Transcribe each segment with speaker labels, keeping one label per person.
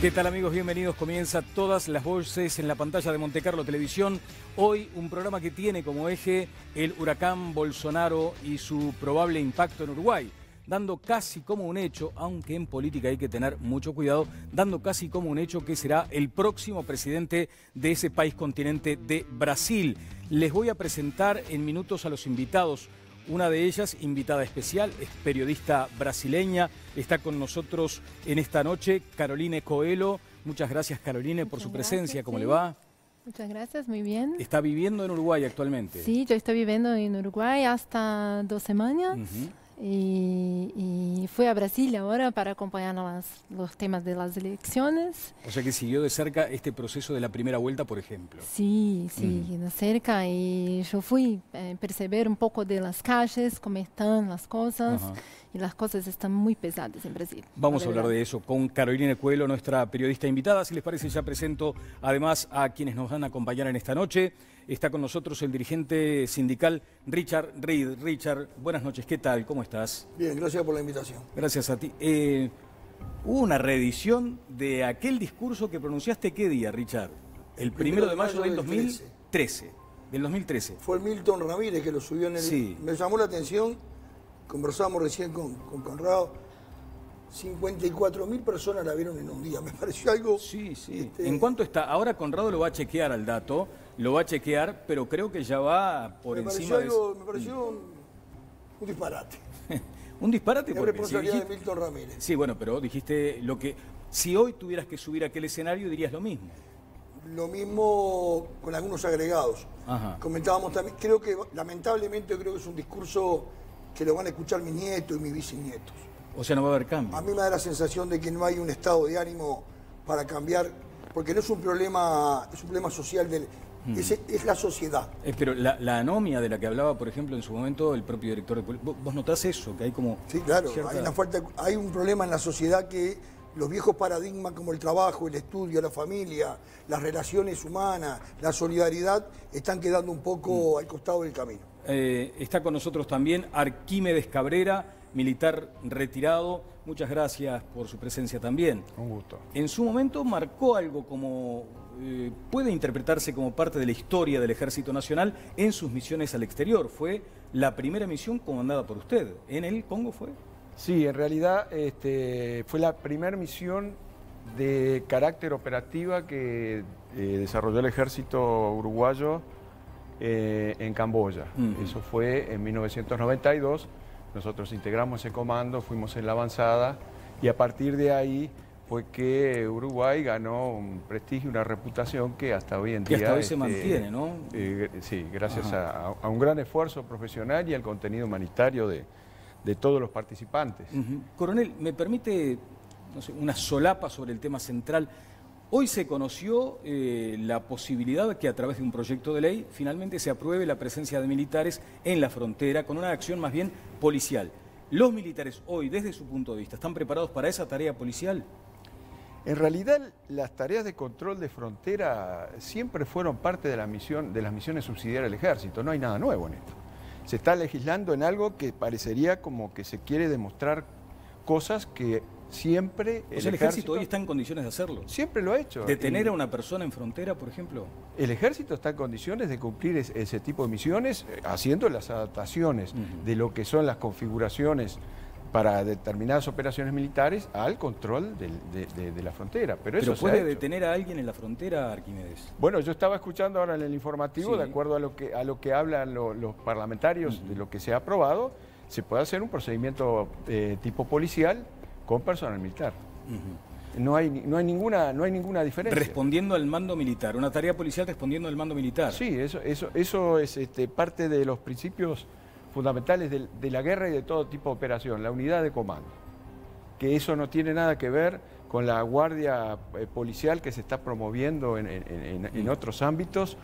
Speaker 1: ¿Qué tal, amigos? Bienvenidos. Comienza Todas las Voces en la pantalla de Montecarlo Televisión. Hoy un programa que tiene como eje el huracán Bolsonaro y su probable impacto en Uruguay, dando casi como un hecho, aunque en política hay que tener mucho cuidado, dando casi como un hecho que será el próximo presidente de ese país continente de Brasil. Les voy a presentar en minutos a los invitados. Una de ellas, invitada especial, es periodista brasileña, está con nosotros en esta noche, Caroline Coelho. Muchas gracias, Caroline, por su presencia. ¿Cómo le va?
Speaker 2: Muchas gracias, muy bien.
Speaker 1: ¿Está viviendo en Uruguay actualmente?
Speaker 2: Sí, yo estoy viviendo en Uruguay hasta 2 semanas. Y fui a Brasil ahora para acompañar los temas de las elecciones.
Speaker 1: O sea que siguió de cerca este proceso de la primera vuelta, por ejemplo.
Speaker 2: Sí, de cerca. Y yo fui a perceber un poco de las calles, cómo están las cosas. Y las cosas están muy pesadas en Brasil.
Speaker 1: Vamos a hablar de eso con Caroline Coelho, nuestra periodista invitada. Si les parece, ya presento además a quienes nos van a acompañar en esta noche. Está con nosotros el dirigente sindical Richard Reed. Richard, buenas noches, ¿qué tal? ¿Cómo estás?
Speaker 3: Bien, gracias por la invitación.
Speaker 1: Gracias a ti. Hubo una reedición de aquel discurso que pronunciaste, ¿qué día, Richard? El 1 de mayo del 2013. Del 2013.
Speaker 3: Fue el Milton Ramírez que lo subió en el...
Speaker 1: Sí.
Speaker 3: Me llamó la atención, conversamos recién con Conrado, 54.000 personas la vieron en un día, me pareció algo...
Speaker 1: Sí. ¿En cuánto está? Ahora Conrado lo va a chequear al dato, lo va a chequear, pero creo que ya va por encima de...
Speaker 3: Me pareció un disparate.
Speaker 1: Un disparate
Speaker 3: porque... Es responsabilidad de Milton Ramírez.
Speaker 1: Sí, bueno, pero dijiste lo que... Si hoy tuvieras que subir a aquel escenario, dirías lo mismo.
Speaker 3: Lo mismo con algunos agregados. Comentábamos también, creo que, lamentablemente, creo que es un discurso que lo van a escuchar mis nietos y mis bisnietos.
Speaker 1: O sea, no va a haber cambio.
Speaker 3: A mí me da la sensación de que no hay un estado de ánimo para cambiar, porque no es un problema, es un problema social, es la sociedad.
Speaker 1: Pero la anomia de la que hablaba, por ejemplo, en su momento el propio director de... ¿Vos notás eso? Que hay como...
Speaker 3: Sí, claro,
Speaker 1: cierta...
Speaker 3: hay un problema en la sociedad que los viejos paradigmas como el trabajo, el estudio, la familia, las relaciones humanas, la solidaridad, están quedando un poco al costado del camino.
Speaker 1: Está con nosotros también Arquímedes Cabrera, militar retirado. Muchas gracias por su presencia también.
Speaker 4: Un gusto.
Speaker 1: En su momento marcó algo como... puede interpretarse como parte de la historia del Ejército Nacional en sus misiones al exterior. Fue la primera misión comandada por usted. ¿En el Congo fue?
Speaker 4: Sí, en realidad fue la primera misión de carácter operativa que desarrolló el Ejército uruguayo en Camboya. Eso fue en 1992. Nosotros integramos ese comando, fuimos en la avanzada y a partir de ahí fue que Uruguay ganó un prestigio, una reputación que hasta hoy en día...
Speaker 1: Que hasta hoy se mantiene, ¿no?
Speaker 4: Sí, gracias a un gran esfuerzo profesional y al contenido humanitario de todos los participantes.
Speaker 1: Coronel, ¿me permite una solapa sobre el tema central? Hoy se conoció la posibilidad de que a través de un proyecto de ley finalmente se apruebe la presencia de militares en la frontera con una acción más bien policial. ¿Los militares hoy, desde su punto de vista, están preparados para esa tarea policial?
Speaker 4: En realidad, las tareas de control de frontera siempre fueron parte de las misiones subsidiarias del Ejército. No hay nada nuevo en esto. Se está legislando en algo que parecería como que se quiere demostrar cosas que siempre...
Speaker 1: ¿El ejército hoy está en condiciones de hacerlo?
Speaker 4: Siempre lo ha hecho.
Speaker 1: ¿Detener a una persona en frontera, por ejemplo?
Speaker 4: El ejército está en condiciones de cumplir ese tipo de misiones, haciendo las adaptaciones de lo que son las configuraciones para determinadas operaciones militares al control de la frontera. Pero eso
Speaker 1: ¿puede detener a alguien en la frontera, Arquímedes?
Speaker 4: Bueno, yo estaba escuchando ahora en el informativo, de acuerdo a lo que hablan los parlamentarios de lo que se ha aprobado, se puede hacer un procedimiento tipo policial con personal militar. No hay ninguna diferencia.
Speaker 1: Respondiendo al mando militar, una tarea policial respondiendo al mando militar.
Speaker 4: Sí, eso es parte de los principios fundamentales de la guerra y de todo tipo de operación, la unidad de comando. Que eso no tiene nada que ver con la guardia policial que se está promoviendo en otros ámbitos,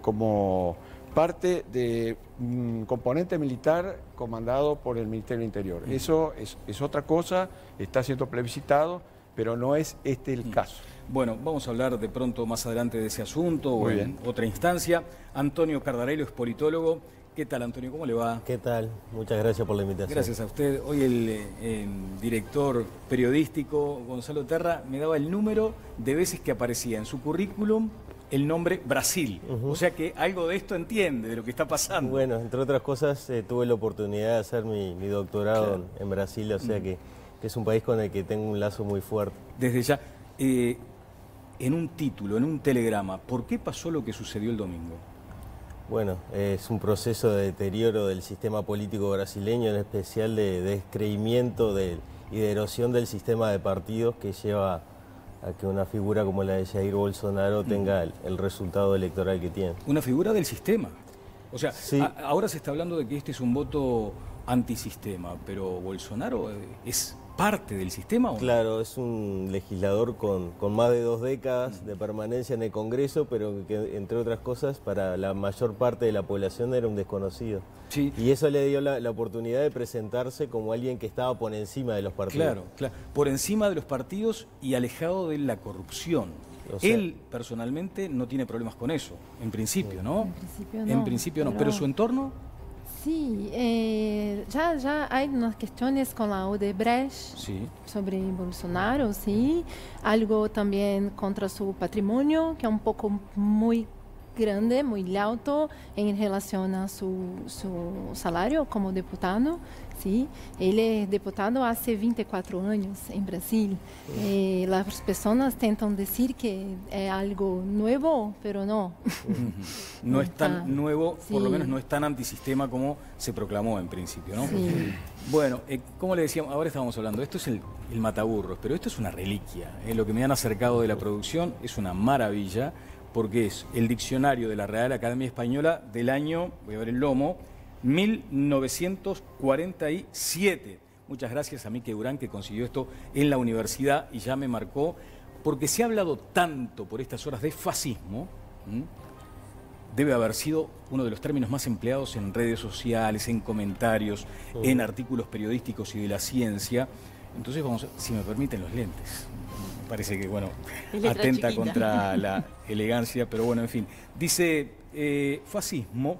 Speaker 4: como parte de un componente militar comandado por el Ministerio del Interior. Eso es otra cosa, está siendo plebiscitado, pero no es el caso.
Speaker 1: Bueno, vamos a hablar de pronto más adelante de ese asunto o en otra instancia. Antonio Cardarello es politólogo. ¿Qué tal, Antonio? ¿Cómo le va?
Speaker 5: ¿Qué tal? Muchas gracias por la invitación.
Speaker 1: Gracias a usted. Hoy el director periodístico Gonzalo Terra me daba el número de veces que aparecía en su currículum el nombre Brasil. O sea que algo de esto entiende, de lo que está pasando.
Speaker 5: Bueno, entre otras cosas, tuve la oportunidad de hacer mi doctorado en Brasil, o sea que es un país con el que tengo un lazo muy fuerte.
Speaker 1: Desde ya, en un título, en un telegrama, ¿por qué pasó lo que sucedió el domingo?
Speaker 5: Bueno, es un proceso de deterioro del sistema político brasileño, en especial de descreimiento y de erosión del sistema de partidos que lleva a que una figura como la de Jair Bolsonaro tenga el resultado electoral que tiene.
Speaker 1: Una figura del sistema. O sea,
Speaker 5: sí.
Speaker 1: Ahora se está hablando de que este es un voto antisistema, pero Bolsonaro es parte del sistema, ¿o no?
Speaker 5: Claro, es un legislador con más de 2 décadas de permanencia en el Congreso, pero que, entre otras cosas, para la mayor parte de la población era un desconocido.
Speaker 1: Sí.
Speaker 5: Y eso le dio la oportunidad de presentarse como alguien que estaba por encima de los partidos.
Speaker 1: Claro, claro. Por encima de los partidos y alejado de la corrupción. O sea, él, personalmente, no tiene problemas con eso, en principio, ¿no?
Speaker 2: En principio no.
Speaker 1: En principio no, pero su entorno...
Speaker 2: Sí, ya hay unas cuestiones con la Odebrecht sobre Bolsonaro, sí. Algo también contra su patrimonio, que es un poco muy grande, muy alto en relación a su salario como diputado. Sí. Él es diputado hace 24 años en Brasil. Las personas intentan decir que es algo nuevo, pero no.
Speaker 1: No es tan nuevo, por lo menos no es tan antisistema como se proclamó en principio, ¿no?
Speaker 2: Sí.
Speaker 1: Bueno, como le decíamos, ahora estábamos hablando, esto es el mataburros, pero esto es una reliquia. Lo que me han acercado de la producción es una maravilla, porque es el diccionario de la Real Academia Española del año, voy a ver el lomo, 1947. Muchas gracias a Mique Urán, que consiguió esto en la universidad y ya me marcó, porque se ha hablado tanto por estas horas de fascismo. Debe haber sido uno de los términos más empleados en redes sociales, en comentarios, en artículos periodísticos y de la ciencia. Entonces vamos, si me permiten, los lentes. Me parece que, bueno, atenta chiquita contra la elegancia, pero bueno, en fin. Dice fascismo,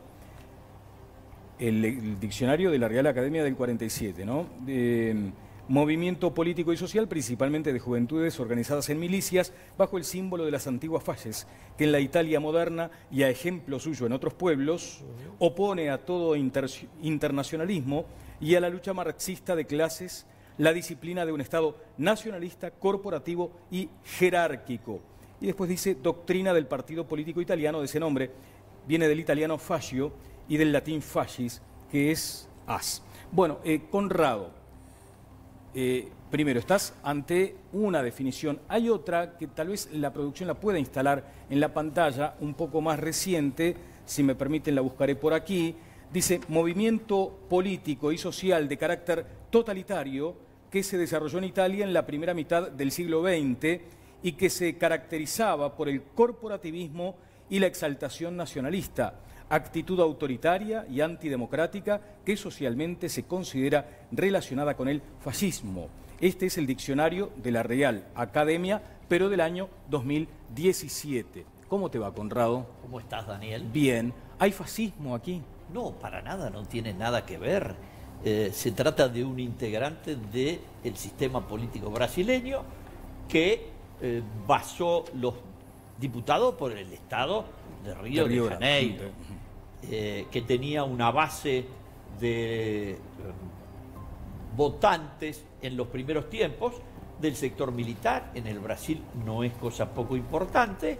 Speaker 1: el diccionario de la Real Academia del 47, ¿no? Movimiento político y social, principalmente de juventudes organizadas en milicias, bajo el símbolo de las antiguas falles, que en la Italia moderna y a ejemplo suyo en otros pueblos, opone a todo internacionalismo y a la lucha marxista de clases la disciplina de un Estado nacionalista, corporativo y jerárquico. Y después dice doctrina del partido político italiano de ese nombre, viene del italiano fascio y del latín fascis, que es as. Bueno, Conrado, primero, estás ante una definición. Hay otra que tal vez la producción la pueda instalar en la pantalla, un poco más reciente, si me permiten la buscaré por aquí. Dice, movimiento político y social de carácter totalitario que se desarrolló en Italia en la primera mitad del siglo XX y que se caracterizaba por el corporativismo y la exaltación nacionalista, actitud autoritaria y antidemocrática que socialmente se considera relacionada con el fascismo. Este es el diccionario de la Real Academia, pero del año 2017. ¿Cómo te va, Conrado?
Speaker 6: ¿Cómo estás, Daniel?
Speaker 1: Bien. ¿Hay fascismo aquí?
Speaker 6: No, para nada, no tiene nada que ver. Se trata de un integrante del sistema político brasileño que basó los diputados por el Estado de Río de Janeiro, que tenía una base de votantes en los primeros tiempos del sector militar. En el Brasil no es cosa poco importante,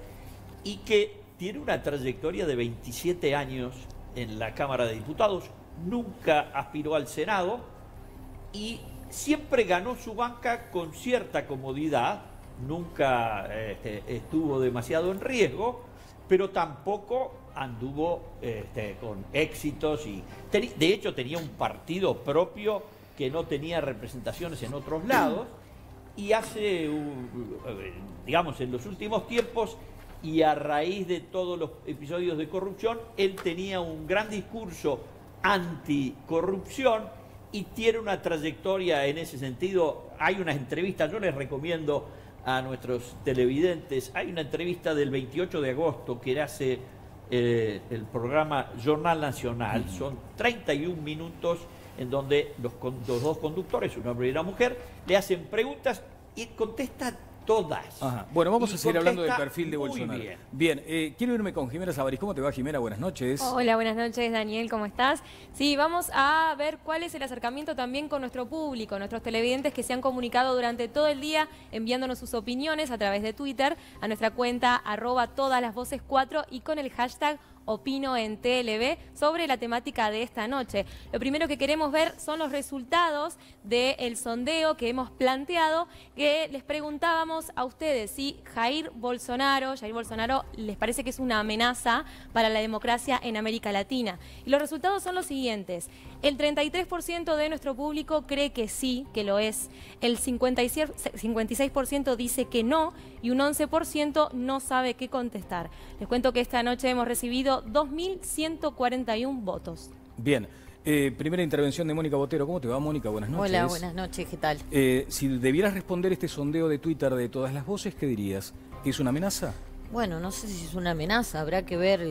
Speaker 6: y que tiene una trayectoria de 27 años en la Cámara de Diputados, nunca aspiró al Senado y siempre ganó su banca con cierta comodidad, nunca estuvo demasiado en riesgo, pero tampoco anduvo con éxitos y de hecho tenía un partido propio que no tenía representaciones en otros lados, y digamos, en los últimos tiempos y a raíz de todos los episodios de corrupción, él tenía un gran discurso anticorrupción y tiene una trayectoria en ese sentido. Hay unas entrevistas, yo les recomiendo a nuestros televidentes, hay una entrevista del 28 de agosto que hace el programa Jornal Nacional. Son 31 minutos en donde los dos conductores, un hombre y una mujer, le hacen preguntas y contesta todas.
Speaker 1: Ajá. Bueno, vamos a seguir hablando del perfil de Bolsonaro.
Speaker 6: Bien,
Speaker 1: quiero irme con Jimena Sabarís. ¿Cómo te va, Jimena? Buenas noches.
Speaker 7: Hola, buenas noches, Daniel, ¿cómo estás? Sí, vamos a ver cuál es el acercamiento también con nuestro público, nuestros televidentes que se han comunicado durante todo el día enviándonos sus opiniones a través de Twitter a nuestra cuenta @todaslasvoces4 y con el hashtag Opino en TLV sobre la temática de esta noche. Lo primero que queremos ver son los resultados del sondeo que hemos planteado, que les preguntábamos a ustedes si Jair Bolsonaro les parece que es una amenaza para la democracia en América Latina. Y los resultados son los siguientes. El 33% de nuestro público cree que sí, que lo es. El 56% dice que no y un 11% no sabe qué contestar. Les cuento que esta noche hemos recibido 2.141 votos.
Speaker 1: Bien, primera intervención de Mónica Botero. ¿Cómo te va, Mónica? Buenas noches.
Speaker 8: Hola, buenas noches, ¿qué tal?
Speaker 1: Si debieras responder este sondeo de Twitter de Todas las Voces, ¿qué dirías? ¿Que es una amenaza?
Speaker 8: Bueno, no sé si es una amenaza, habrá que ver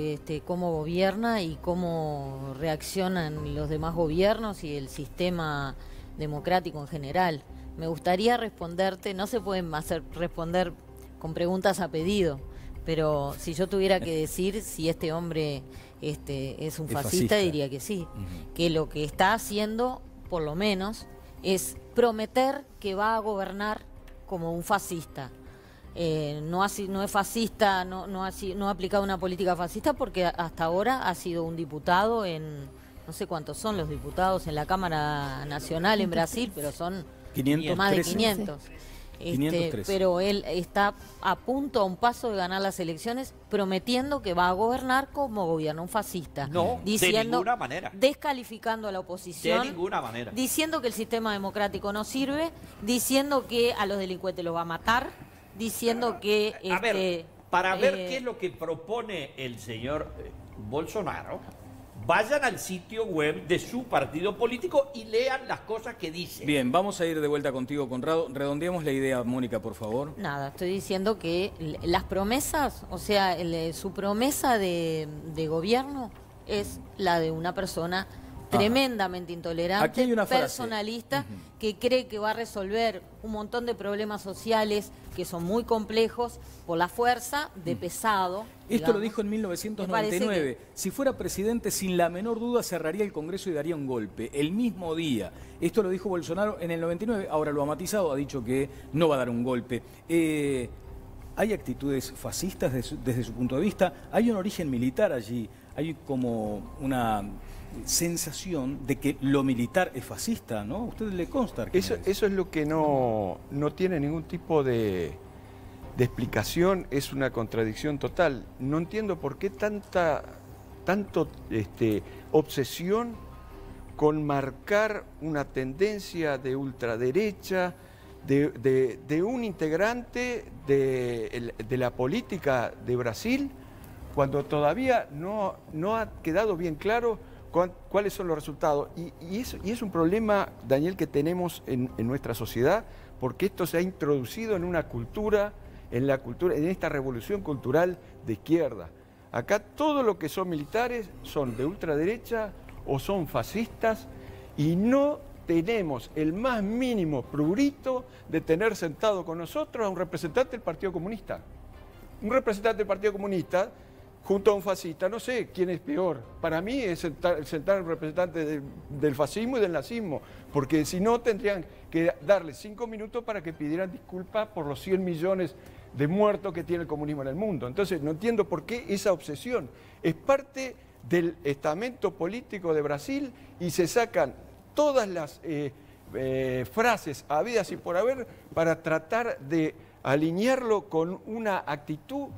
Speaker 8: cómo gobierna y cómo reaccionan los demás gobiernos y el sistema democrático en general. Me gustaría responderte, no se pueden responder con preguntas a pedido, pero si yo tuviera que decir si este hombre es un fascista, diría que sí. Que lo que está haciendo, por lo menos, es prometer que va a gobernar como un fascista. No es fascista, no ha aplicado una política fascista porque hasta ahora ha sido un diputado no sé cuántos son los diputados en la Cámara Nacional en Brasil, pero son
Speaker 1: 500,
Speaker 8: más de 500.
Speaker 1: 513.
Speaker 8: Pero él está a un paso de ganar las elecciones, prometiendo que va a gobernar como gobierna un fascista.
Speaker 6: No, de ninguna manera.
Speaker 8: Descalificando a la oposición.
Speaker 6: De ninguna manera.
Speaker 8: Diciendo que el sistema democrático no sirve, diciendo que a los delincuentes los va a matar, diciendo que...
Speaker 6: para ver qué es lo que propone el señor Bolsonaro, vayan al sitio web de su partido político y lean las cosas que dice.
Speaker 1: Bien, vamos a ir de vuelta contigo, Conrado. Redondeemos la idea, Mónica, por favor.
Speaker 8: Nada, estoy diciendo que las promesas, o sea, su promesa de gobierno es la de una persona tremendamente intolerante, personalista, que cree que va a resolver un montón de problemas sociales que son muy complejos por la fuerza de pesado.
Speaker 1: Esto lo dijo en 1999. Si fuera presidente, sin la menor duda cerraría el Congreso y daría un golpe, el mismo día. Esto lo dijo Bolsonaro en el 99, ahora lo ha matizado, ha dicho que no va a dar un golpe. ¿Hay actitudes fascistas desde su punto de vista? ¿Hay un origen militar allí? ¿Hay como una sensación de que lo militar es fascista, ¿no? ¿A usted le consta?
Speaker 4: Eso es lo que no tiene ningún tipo de explicación, es una contradicción total. No entiendo por qué tanto obsesión con marcar una tendencia de ultraderecha, de un integrante de la política de Brasil, cuando todavía no ha quedado bien claro cuáles son los resultados. Y es un problema, Daniel, que tenemos en nuestra sociedad, porque esto se ha introducido en una cultura, en esta revolución cultural de izquierda. Acá todo lo que son militares son de ultraderecha o son fascistas y no tenemos el más mínimo prurito de tener sentado con nosotros a un representante del Partido Comunista. Un representante del Partido Comunista junto a un fascista, no sé quién es peor. Para mí es sentar al representante del fascismo y del nazismo, porque si no tendrían que darle 5 minutos para que pidieran disculpas por los 100 millones de muertos que tiene el comunismo en el mundo. Entonces no entiendo por qué esa obsesión. Es parte del estamento político de Brasil y se sacan todas las frases habidas y por haber para tratar de alinearlo con una actitud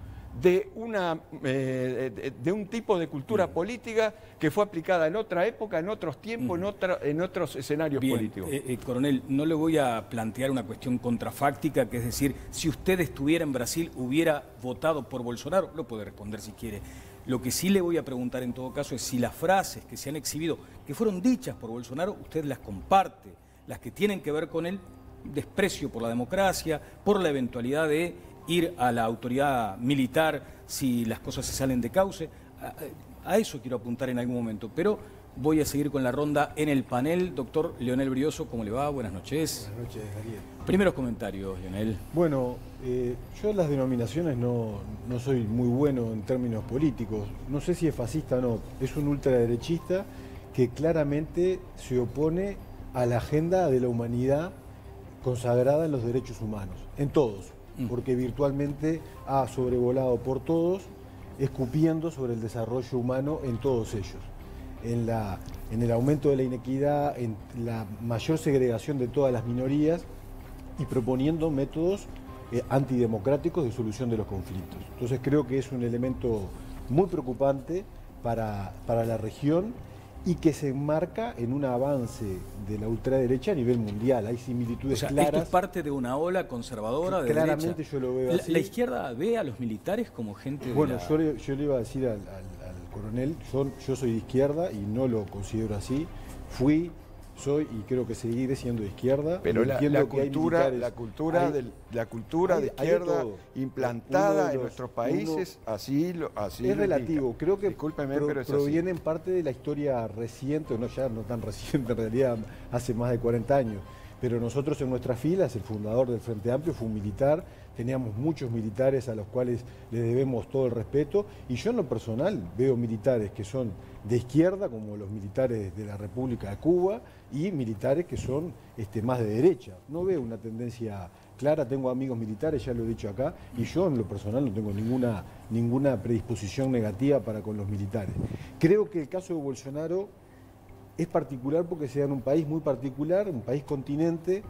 Speaker 4: de un tipo de cultura política que fue aplicada en otra época, en otros tiempos, en otros escenarios políticos.
Speaker 1: Coronel, no le voy a plantear una cuestión contrafáctica, que es decir, si usted estuviera en Brasil, hubiera votado por Bolsonaro, lo puede responder si quiere. Lo que sí le voy a preguntar en todo caso es si las frases que se han exhibido, que fueron dichas por Bolsonaro, usted las comparte, las que tienen que ver con el desprecio por la democracia, por la eventualidad de ir a la autoridad militar si las cosas se salen de cauce. a eso quiero apuntar en algún momento, pero voy a seguir con la ronda en el panel. Doctor Leonel Brioso, ¿cómo le va? Buenas noches.
Speaker 9: Buenas noches, Daniel.
Speaker 1: Primeros comentarios, Leonel.
Speaker 9: Bueno, yo las denominaciones no soy muy bueno en términos políticos. No sé si es fascista o no. Es un ultraderechista que claramente se opone a la agenda de la humanidad consagrada en los derechos humanos, en todos, porque virtualmente ha sobrevolado por todos, escupiendo sobre el desarrollo humano en todos ellos. En el aumento de la inequidad, en la mayor segregación de todas las minorías y proponiendo métodos antidemocráticos de solución de los conflictos. Entonces creo que es un elemento muy preocupante para la región y que se enmarca en un avance de la ultraderecha a nivel mundial. Hay similitudes claras.
Speaker 1: Esto es parte de una ola conservadora de
Speaker 9: claramente
Speaker 1: derecha.
Speaker 9: Yo lo veo así.
Speaker 1: ¿La izquierda ve a los militares como gente
Speaker 9: Bueno, yo le iba a decir al coronel, yo soy de izquierda y no lo considero así. Soy y creo que seguiré siendo de izquierda.
Speaker 4: Pero la cultura de izquierda implantada en nuestros países, así
Speaker 9: es relativo. Creo que
Speaker 4: discúlpeme, pero
Speaker 9: proviene en parte de la historia reciente, no tan reciente, en realidad hace más de 40 años. Pero nosotros en nuestras filas, el fundador del Frente Amplio fue un militar, teníamos muchos militares a los cuales les debemos todo el respeto, y yo en lo personal veo militares que son de izquierda, como los militares de la República de Cuba, y militares que son más de derecha. No veo una tendencia clara, tengo amigos militares, ya lo he dicho acá, y yo en lo personal no tengo ninguna predisposición negativa para con los militares. Creo que el caso de Bolsonaro es particular porque se da en un país muy particular, un país continente,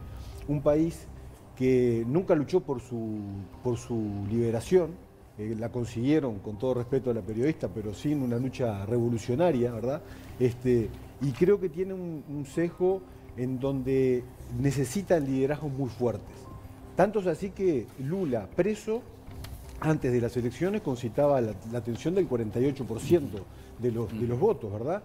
Speaker 9: un país que nunca luchó por su liberación, la consiguieron con todo respeto a la periodista, pero sin una lucha revolucionaria, ¿verdad? Y creo que tiene un sesgo en donde necesitan liderazgos muy fuertes. Tanto es así que Lula, preso, antes de las elecciones concitaba la atención del 48% de los votos, ¿verdad?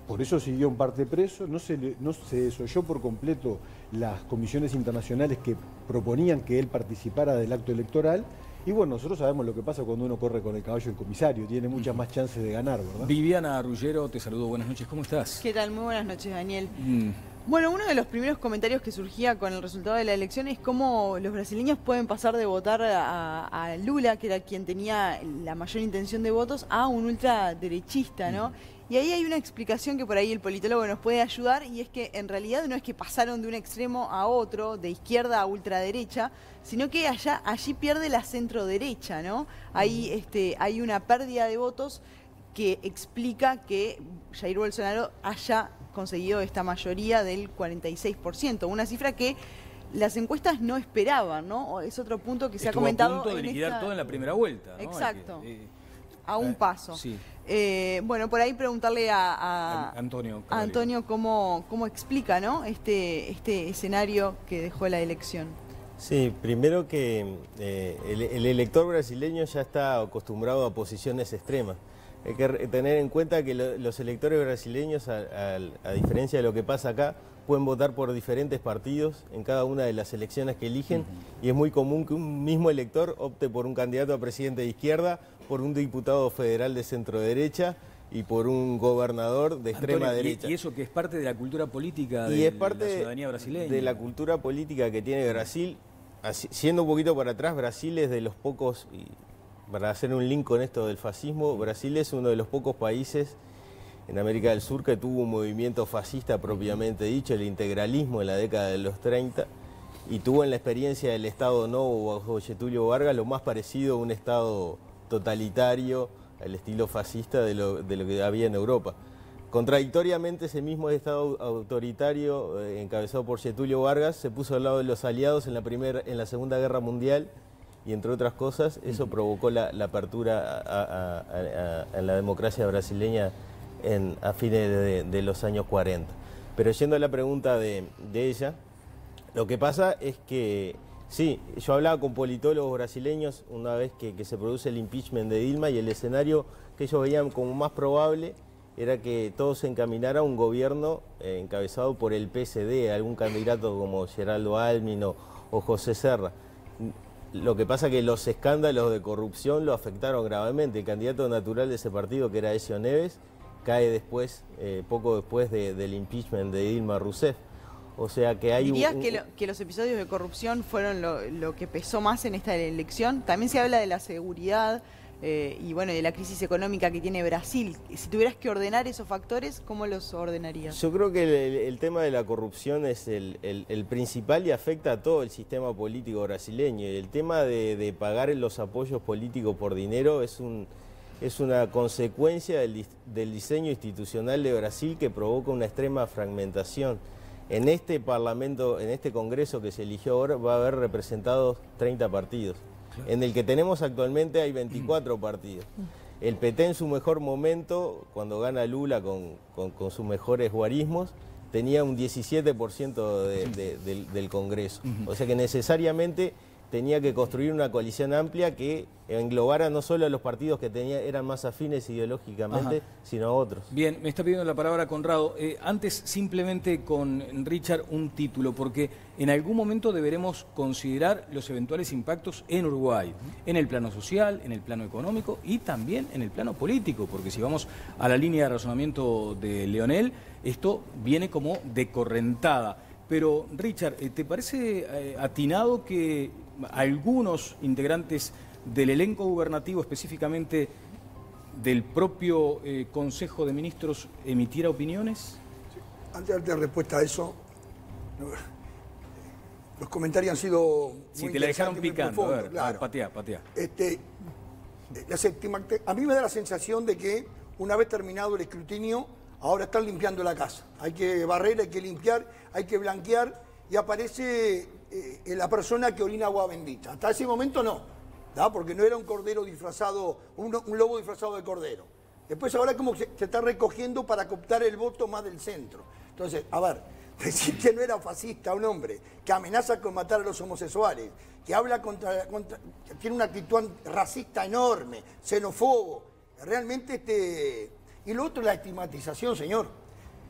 Speaker 9: Por eso siguió en parte preso, no se desoyó por completo las comisiones internacionales que proponían que él participara del acto electoral. Y bueno, nosotros sabemos lo que pasa cuando uno corre con el caballo del comisario, tiene muchas más chances de ganar, ¿verdad?
Speaker 1: Viviana Ruggiero, te saludo, buenas noches, ¿cómo estás?
Speaker 10: ¿Qué tal? Muy buenas noches, Daniel. Bueno, uno de los primeros comentarios que surgía con el resultado de la elección es cómo los brasileños pueden pasar de votar a Lula, que era quien tenía la mayor intención de votos, a un ultraderechista, ¿no? Y ahí hay una explicación que por ahí el politólogo nos puede ayudar, y es que en realidad no es que pasaron de un extremo a otro, de izquierda a ultraderecha, sino que allí pierde la centroderecha, ¿no? Hay una pérdida de votos que explica que Jair Bolsonaro haya conseguido esta mayoría del 46%, una cifra que las encuestas no esperaban, ¿no? Es otro punto que se ha comentado.
Speaker 1: A punto de liquidar todo en la primera vuelta, ¿no?
Speaker 10: Exacto. A un paso.
Speaker 1: Sí.
Speaker 10: Bueno, por ahí preguntarle a
Speaker 1: Antonio
Speaker 10: cómo explica, ¿no? este escenario que dejó la elección.
Speaker 5: Sí, primero que el elector brasileño ya está acostumbrado a posiciones extremas. Hay que tener en cuenta que los electores brasileños, a diferencia de lo que pasa acá, pueden votar por diferentes partidos en cada una de las elecciones que eligen, y es muy común que un mismo elector opte por un candidato a presidente de izquierda, por un diputado federal de centro derecha y por un gobernador de extrema derecha.
Speaker 1: Y eso que es parte de la cultura política
Speaker 5: de la
Speaker 1: ciudadanía brasileña.
Speaker 5: De la cultura política que tiene Brasil. Siendo un poquito para atrás, Brasil es de los pocos, y para hacer un link con esto del fascismo, Brasil es uno de los pocos países en América del Sur que tuvo un movimiento fascista propiamente dicho, el integralismo en la década de los 30, y tuvo en la experiencia del Estado Novo bajo Getúlio Vargas lo más parecido a un Estado totalitario, al estilo fascista de lo que había en Europa. Contradictoriamente, ese mismo Estado autoritario encabezado por Getúlio Vargas se puso al lado de los aliados en la Segunda Guerra Mundial, y entre otras cosas eso provocó la apertura a la democracia brasileña a fines de los años 40. Pero yendo a la pregunta de ella, lo que pasa es que sí, yo hablaba con politólogos brasileños una vez que se produce el impeachment de Dilma, y el escenario que ellos veían como más probable era que todo se encaminara a un gobierno encabezado por el PSD, algún candidato como Geraldo Alckmin o José Serra. Lo que pasa es que los escándalos de corrupción lo afectaron gravemente. El candidato natural de ese partido, que era Ezio Neves, cae después, poco después del impeachment de Dilma Rousseff. O sea que hay
Speaker 10: ¿Dirías que los episodios de corrupción fueron lo que pesó más en esta elección? También se habla de la seguridad y bueno, de la crisis económica que tiene Brasil. Si tuvieras que ordenar esos factores, ¿cómo los ordenarías?
Speaker 5: Yo creo que el tema de la corrupción es el principal y afecta a todo el sistema político brasileño. Y el tema de pagar los apoyos políticos por dinero es una consecuencia del diseño institucional de Brasil, que provoca una extrema fragmentación. En este Parlamento, en este Congreso que se eligió ahora, va a haber representados 30 partidos. Claro. En el que tenemos actualmente hay 24 partidos. El PT en su mejor momento, cuando gana Lula con sus mejores guarismos, tenía un 17% del Congreso. O sea que necesariamente tenía que construir una coalición amplia que englobara no solo a los partidos que eran más afines ideológicamente, sino a otros.
Speaker 1: Bien, me está pidiendo la palabra Conrado. Antes, simplemente con Richard, un título, porque en algún momento deberemos considerar los eventuales impactos en Uruguay, en el plano social, en el plano económico y también en el plano político, porque si vamos a la línea de razonamiento de Leonel, esto viene como de correntada. Pero, Richard, ¿te parece atinado que algunos integrantes del elenco gubernativo, específicamente del propio Consejo de Ministros, emitiera opiniones?
Speaker 3: Sí. Antes de darte respuesta a eso, los comentarios han sido
Speaker 1: muy te la dejaron picando, profundo, a ver,
Speaker 3: claro.
Speaker 1: Patea.
Speaker 3: A mí me da la sensación de que una vez terminado el escrutinio, ahora están limpiando la casa. Hay que barrer, hay que limpiar, hay que blanquear y aparece la persona que orina agua bendita. Hasta ese momento no, ¿da? Porque no era un cordero disfrazado, un lobo disfrazado de cordero. Después ahora como se está recogiendo para cooptar el voto más del centro. Entonces, a ver, decir que no era fascista un hombre que amenaza con matar a los homosexuales, que habla que tiene una actitud racista enorme, xenófobo, realmente Y lo otro es la estigmatización, señor.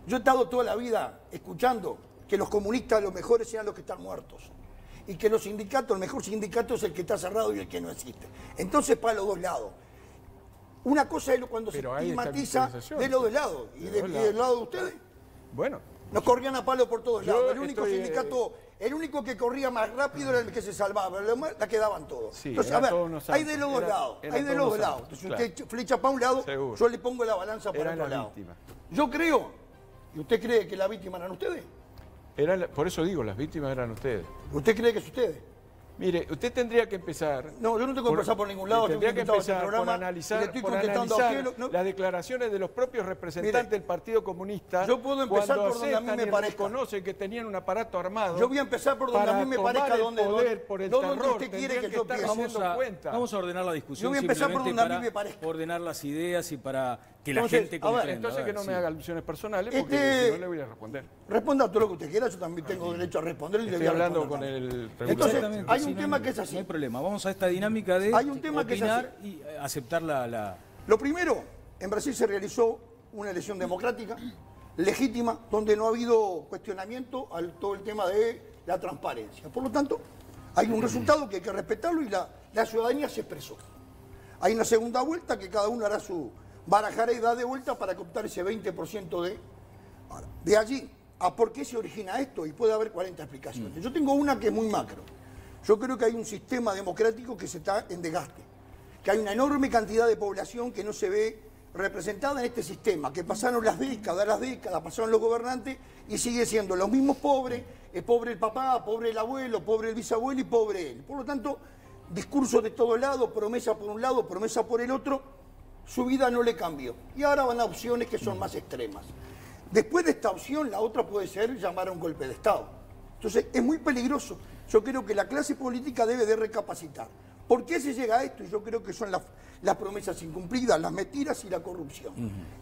Speaker 3: Yo he estado toda la vida escuchando que los comunistas los mejores sean los que están muertos. Y que los sindicatos, el mejor sindicato es el que está cerrado y el que no existe. Entonces, para los dos lados. Una cosa es cuando se estigmatiza de los dos lados. ¿Y del lado de ustedes?
Speaker 4: Bueno.
Speaker 3: Nos corrían a palo por todos lados. El único sindicato, el único que corría más rápido era el que se salvaba. La quedaban todos.
Speaker 4: Sí,
Speaker 3: entonces, a ver, hay de los dos lados. Hay de los dos lados. Entonces, si usted flecha para un lado, seguro, yo le pongo la balanza para otro lado. Víctima. Yo creo, ¿y usted cree que la víctima eran ustedes?
Speaker 4: Por eso digo, las víctimas eran ustedes.
Speaker 3: ¿Usted cree que es ustedes?
Speaker 4: Mire, usted tendría que empezar...
Speaker 3: No, yo no tengo que empezar por ningún lado.
Speaker 4: Tendría que empezar por analizar las declaraciones de los propios representantes del Partido Comunista.
Speaker 3: Yo puedo empezar por donde a mí me parezca.
Speaker 4: Reconocen que tenían un aparato armado.
Speaker 3: Yo voy a empezar por donde a mí me parezca, donde
Speaker 4: usted
Speaker 3: quiere que yo piense.
Speaker 1: Vamos a ordenar la discusión.
Speaker 3: Yo voy a empezar por donde a mí me parezca.
Speaker 1: Ordenar las ideas y para que la gente comprenda.
Speaker 4: Entonces que no me haga alusiones personales, porque si no le voy a responder.
Speaker 3: Responda todo lo que usted quiera, yo también tengo derecho a responder.
Speaker 4: Estoy hablando con el
Speaker 3: Entonces, hay un tema que es así.
Speaker 1: No hay problema, vamos a esta dinámica de opinar y aceptar la...
Speaker 3: Lo primero, en Brasil se realizó una elección democrática, legítima, donde no ha habido cuestionamiento a todo el tema de la transparencia. Por lo tanto, hay un resultado que hay que respetarlo y la ciudadanía se expresó. Hay una segunda vuelta que cada uno hará su barajar y da de vuelta para cooptar ese 20% de... Ahora, de allí a por qué se origina esto, y puede haber 40 explicaciones. Yo tengo una que es muy macro. Yo creo que hay un sistema democrático que se está en desgaste, que hay una enorme cantidad de población que no se ve representada en este sistema, que pasaron las décadas, pasaron los gobernantes y sigue siendo los mismos pobres, pobre el papá, pobre el abuelo, pobre el bisabuelo y pobre él. Por lo tanto, discursos de todos lados, promesa por un lado, promesa por el otro, su vida no le cambió. Y ahora van a opciones que son más extremas. Después de esta opción, la otra puede ser llamar a un golpe de Estado. Entonces, es muy peligroso. Yo creo que la clase política debe de recapacitar. ¿Por qué se llega a esto? Y yo creo que son las promesas incumplidas, las mentiras y la corrupción.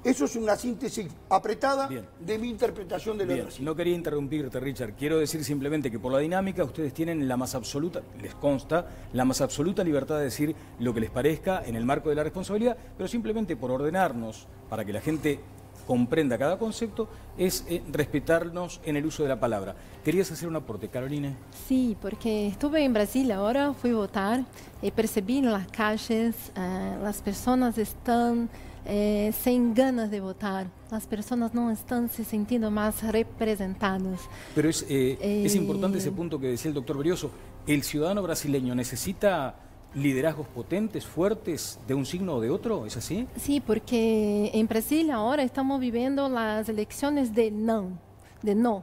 Speaker 3: Eso es una síntesis apretada de mi interpretación de lo de Brasil.
Speaker 1: No quería interrumpirte, Richard. Quiero decir simplemente que por la dinámica ustedes tienen la más absoluta, les consta, la más absoluta libertad de decir lo que les parezca en el marco de la responsabilidad, pero simplemente por ordenarnos, para que la gente comprenda cada concepto, es respetarnos en el uso de la palabra. ¿Querías hacer un aporte, Caroline?
Speaker 2: Sí, porque estuve en Brasil ahora, fui a votar y percibí en las calles, las personas están sin ganas de votar, las personas no están se sintiendo más representadas.
Speaker 1: Pero es importante ese punto que decía el doctor Brioso. ¿El ciudadano brasileño necesita liderazgos potentes, fuertes, de un signo o de otro? ¿Es así?
Speaker 2: Sí, porque en Brasil ahora estamos viviendo las elecciones de no,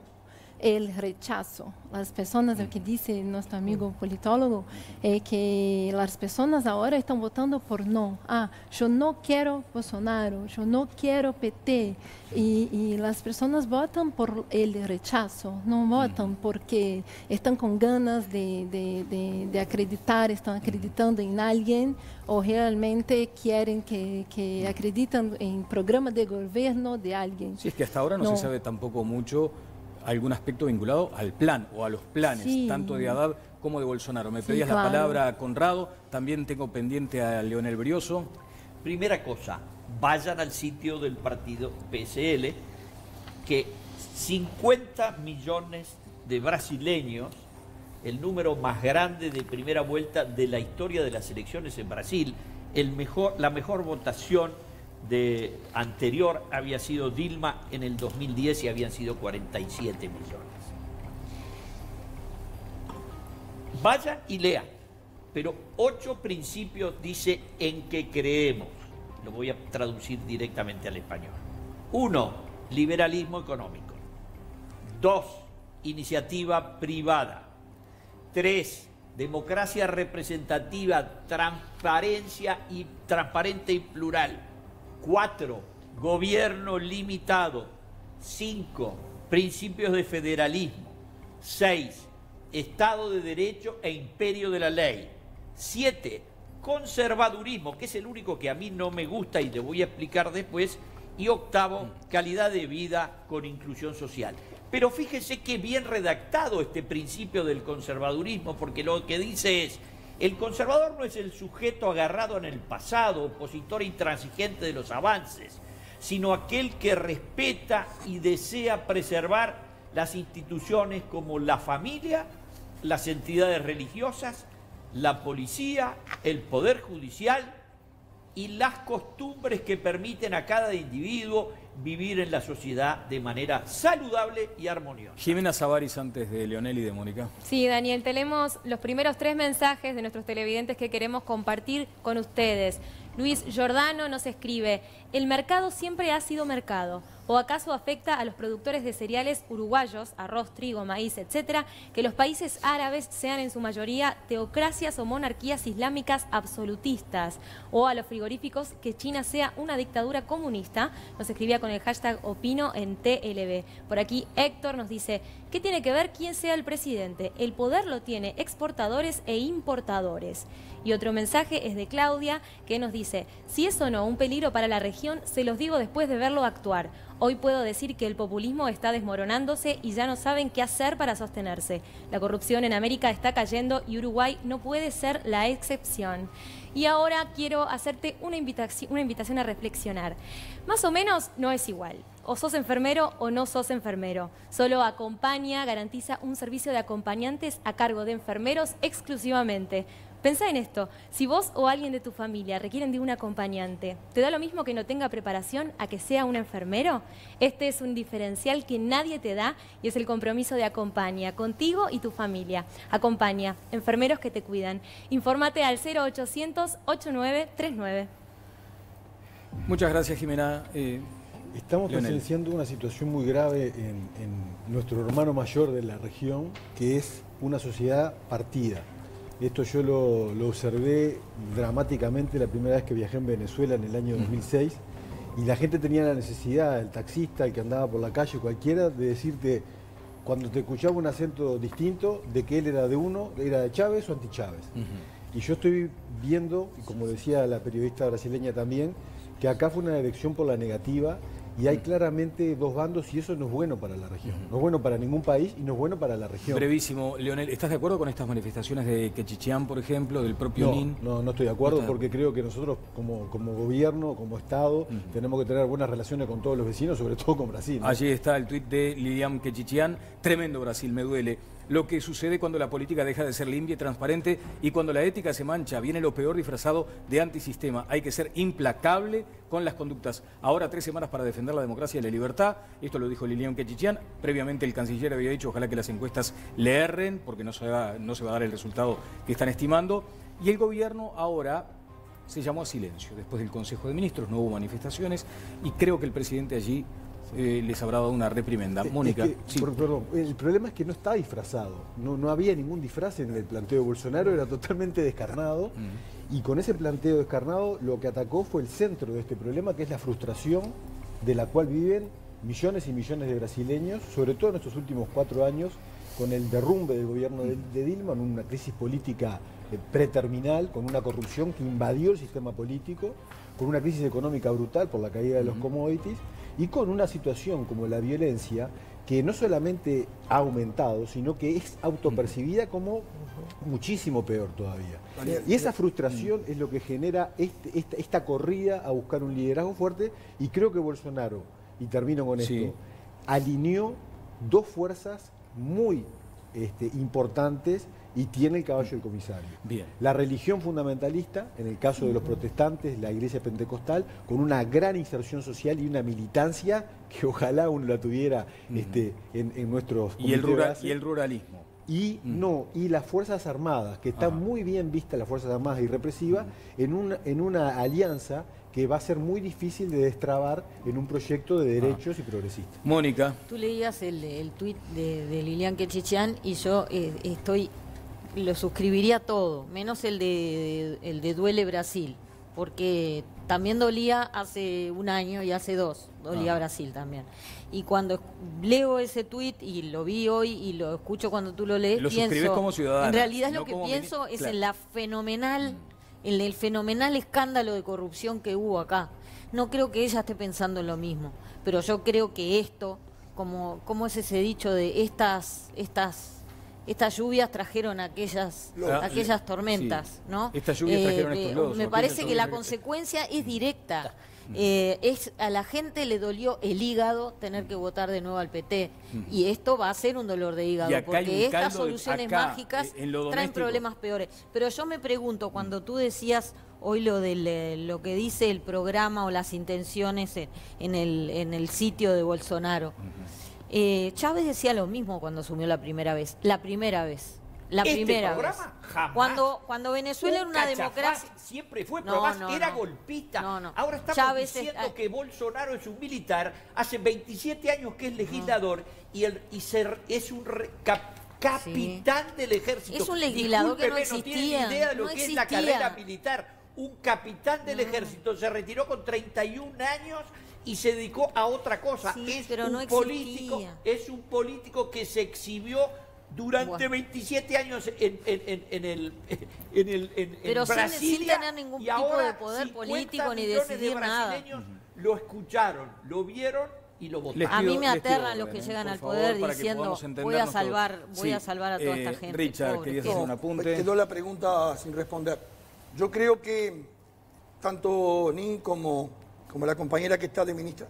Speaker 2: el rechazo. Las personas, lo que dice nuestro amigo politólogo, que las personas ahora están votando por no. Yo no quiero Bolsonaro, yo no quiero PT. Y las personas votan por el rechazo, no votan porque están con ganas de acreditar, están acreditando en alguien o realmente quieren que acreditan en programa de gobierno de alguien.
Speaker 1: Sí, es que hasta ahora no se sabe tampoco mucho algún aspecto vinculado al plan o a los planes, tanto de Haddad como de Bolsonaro. Me pedías la palabra, Conrado, también tengo pendiente a Leonel Brioso.
Speaker 6: Primera cosa, vayan al sitio del partido PSL, que 50 millones de brasileños, el número más grande de primera vuelta de la historia de las elecciones en Brasil, la mejor votación anterior había sido Dilma en el 2010 y habían sido 47 millones. Vayan y lean, pero 8 principios dice en que creemos. Lo voy a traducir directamente al español. 1, liberalismo económico. 2, iniciativa privada. 3, democracia representativa, transparente y plural. 4, gobierno limitado. 5, principios de federalismo. 6, Estado de Derecho e imperio de la ley. 7, conservadurismo, que es el único que a mí no me gusta y le voy a explicar después. Y 8, calidad de vida con inclusión social. Pero fíjense qué bien redactado este principio del conservadurismo, porque lo que dice es: el conservador no es el sujeto agarrado en el pasado, opositor intransigente de los avances, sino aquel que respeta y desea preservar las instituciones como la familia, las entidades religiosas, la policía, el poder judicial y las costumbres que permiten a cada individuo vivir en la sociedad de manera saludable y armoniosa.
Speaker 1: Jimena Savaris, antes de Leonel y de Mónica.
Speaker 7: Sí, Daniel, tenemos los primeros 3 mensajes de nuestros televidentes que queremos compartir con ustedes. Luis Giordano nos escribe: el mercado siempre ha sido mercado. ¿O acaso afecta a los productores de cereales uruguayos, arroz, trigo, maíz, etcétera, que los países árabes sean en su mayoría teocracias o monarquías islámicas absolutistas? ¿O a los frigoríficos que China sea una dictadura comunista? Nos escribía con el hashtag Opino en TLB. Por aquí Héctor nos dice: ¿qué tiene que ver quién sea el presidente? El poder lo tiene exportadores e importadores. Y otro mensaje es de Claudia, que nos dice: si es o no un peligro para la región, se los digo después de verlo actuar. Hoy puedo decir que el populismo está desmoronándose y ya no saben qué hacer para sostenerse. La corrupción en América está cayendo y Uruguay no puede ser la excepción. Y ahora quiero hacerte una invitación a reflexionar. Más o menos no es igual. O sos enfermero o no sos enfermero. Solo Acompaña garantiza un servicio de acompañantes a cargo de enfermeros exclusivamente. Pensá en esto: si vos o alguien de tu familia requieren de un acompañante, ¿te da lo mismo que no tenga preparación a que sea un enfermero? Este es un diferencial que nadie te da y es el compromiso de Acompaña, contigo y tu familia. Acompaña, enfermeros que te cuidan. Infórmate al 0800-8939.
Speaker 1: Muchas gracias, Jimena.
Speaker 9: Estamos presenciando una situación muy grave en nuestro hermano mayor de la región, que es una sociedad partida. Esto yo lo observé dramáticamente la primera vez que viajé en Venezuela en el año 2006, y la gente tenía la necesidad, el taxista, el que andaba por la calle, cualquiera, de decirte, cuando te escuchaba un acento distinto, de que él era de uno, era de Chávez o anti-Chávez. Y yo estoy viendo, y como decía la periodista brasileña también, que acá fue una elección por la negativa, y hay claramente dos bandos y eso no es bueno para la región. No es bueno para ningún país y no es bueno para la región.
Speaker 1: Brevísimo, Leonel, ¿estás de acuerdo con estas manifestaciones de Quechichián, por ejemplo, del propio NIN?
Speaker 9: No estoy de acuerdo porque creo que nosotros como gobierno, como Estado, tenemos que tener buenas relaciones con todos los vecinos, sobre todo con Brasil, ¿no?
Speaker 1: Allí está el tuit de Lilian Quechichián. Tremendo Brasil, me duele. Lo que sucede cuando la política deja de ser limpia y transparente y cuando la ética se mancha, viene lo peor disfrazado de antisistema. Hay que ser implacable con las conductas. Ahora 3 semanas para defender la democracia y la libertad. Esto lo dijo Lilian Quechichián. Previamente el canciller había dicho ojalá que las encuestas le erren porque no se va a dar el resultado que están estimando. Y el gobierno ahora se llamó a silencio. Después del Consejo de Ministros no hubo manifestaciones y creo que el presidente allí les habrá dado una reprimenda. Mónica.
Speaker 9: Sí. Perdón, el problema es que no está disfrazado. No había ningún disfraz en el planteo de Bolsonaro, era totalmente descarnado. Y con ese planteo descarnado lo que atacó fue el centro de este problema, que es la frustración de la cual viven millones y millones de brasileños, sobre todo en estos últimos 4 años, con el derrumbe del gobierno de Dilma, en una crisis política preterminal, con una corrupción que invadió el sistema político, con una crisis económica brutal por la caída de los commodities, y con una situación como la violencia que no solamente ha aumentado, sino que es autopercibida como muchísimo peor todavía. Y esa frustración es lo que genera esta corrida a buscar un liderazgo fuerte, y creo que Bolsonaro, y termino con esto, alineó 2 fuerzas muy importantes y tiene el caballo del comisario.
Speaker 1: Bien.
Speaker 9: La religión fundamentalista, en el caso de los protestantes, la iglesia pentecostal, con una gran inserción social y una militancia que ojalá uno la tuviera en nuestros
Speaker 1: comités y el ruralismo.
Speaker 9: Y las Fuerzas Armadas, que están muy bien vistas las Fuerzas Armadas y represivas, en una alianza que va a ser muy difícil de destrabar en un proyecto de derechos y progresista.
Speaker 1: Mónica.
Speaker 8: Tú leías el tuit de Lilian Quechichián y yo lo suscribiría todo, menos el de Duele Brasil, porque también dolía hace 1 año y hace 2, dolía Brasil también. Y cuando leo ese tuit y lo vi hoy y lo escucho cuando tú lo lees,
Speaker 1: lo suscribes como ciudadana.
Speaker 8: En realidad lo que pienso es en la fenomenal... en el fenomenal escándalo de corrupción que hubo acá. No creo que ella esté pensando en lo mismo, pero yo creo que esto, como es ese dicho de estas lluvias trajeron aquellas tormentas, ¿no?
Speaker 1: Estas lluvias trajeron estos lodos.
Speaker 8: Me parece que la consecuencia es directa. A la gente le dolió el hígado tener que votar de nuevo al PT y esto va a ser un dolor de hígado porque estas soluciones mágicas traen problemas peores. Pero yo me pregunto, cuando tú decías hoy lo que dice el programa o las intenciones en el sitio de Bolsonaro, Chávez decía lo mismo cuando asumió la primera vez. La primera vez.
Speaker 6: Jamás.
Speaker 8: Cuando Venezuela era una democracia.
Speaker 6: Siempre fue, pero era golpista. Ahora estamos
Speaker 8: Chávez
Speaker 6: diciendo que Bolsonaro es un militar, hace 27 años que es legislador y es un capitán del ejército.
Speaker 8: Es un legislador que no
Speaker 6: existía. No tiene idea de lo que es la carrera militar. Un capitán del ejército se retiró con 31 años y se dedicó a otra cosa. Es un político que se exhibió durante 27 años en
Speaker 8: pero
Speaker 6: Brasilia,
Speaker 8: sin tener ningún tipo de poder político ni decidir nada.
Speaker 6: Lo escucharon, lo vieron y lo votaron.
Speaker 8: A mí me aterran los que llegan al poder diciendo voy a salvar a toda esta gente.
Speaker 1: Richard, querías hacer un apunte.
Speaker 3: Quedó la pregunta sin responder. Yo creo que tanto Nin como la compañera que está de ministra,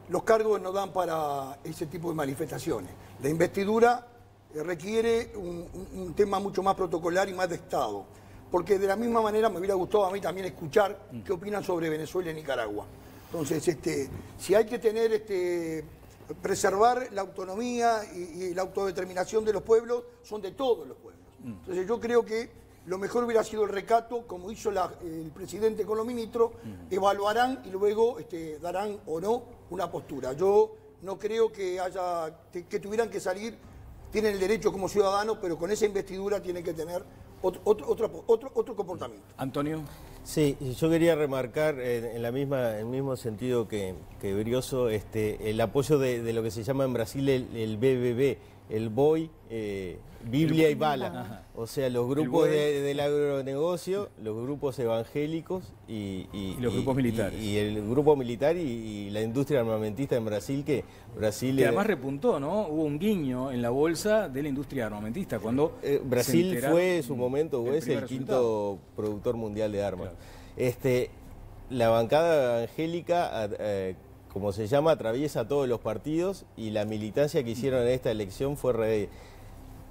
Speaker 3: los cargos no dan para ese tipo de manifestaciones. La investidura requiere un tema mucho más protocolar y más de Estado. Porque de la misma manera me hubiera gustado a mí también escuchar qué opinan sobre Venezuela y Nicaragua. Entonces, si hay que preservar la autonomía y la autodeterminación de los pueblos, son de todos los pueblos. Entonces yo creo que lo mejor hubiera sido el recato, como hizo el presidente con los ministros, evaluarán y luego darán o no una postura. Yo no creo que tuvieran que salir, tienen el derecho como ciudadanos, pero con esa investidura tienen que tener otro comportamiento.
Speaker 1: Antonio.
Speaker 5: Sí, yo quería remarcar en el mismo sentido que Brioso, el apoyo de lo que se llama en Brasil el BBB, el Boi Biblia y bala. O sea, los grupos del agronegocio, los grupos evangélicos y
Speaker 1: los grupos militares.
Speaker 5: Y el grupo militar y la industria armamentista en Brasil, que
Speaker 1: además repuntó, ¿no? Hubo un guiño en la bolsa de la industria armamentista. Cuando
Speaker 5: Brasil fue en su momento el quinto productor mundial de armas. Claro. La bancada evangélica, como se llama, atraviesa todos los partidos, y la militancia que hicieron en esta elección fue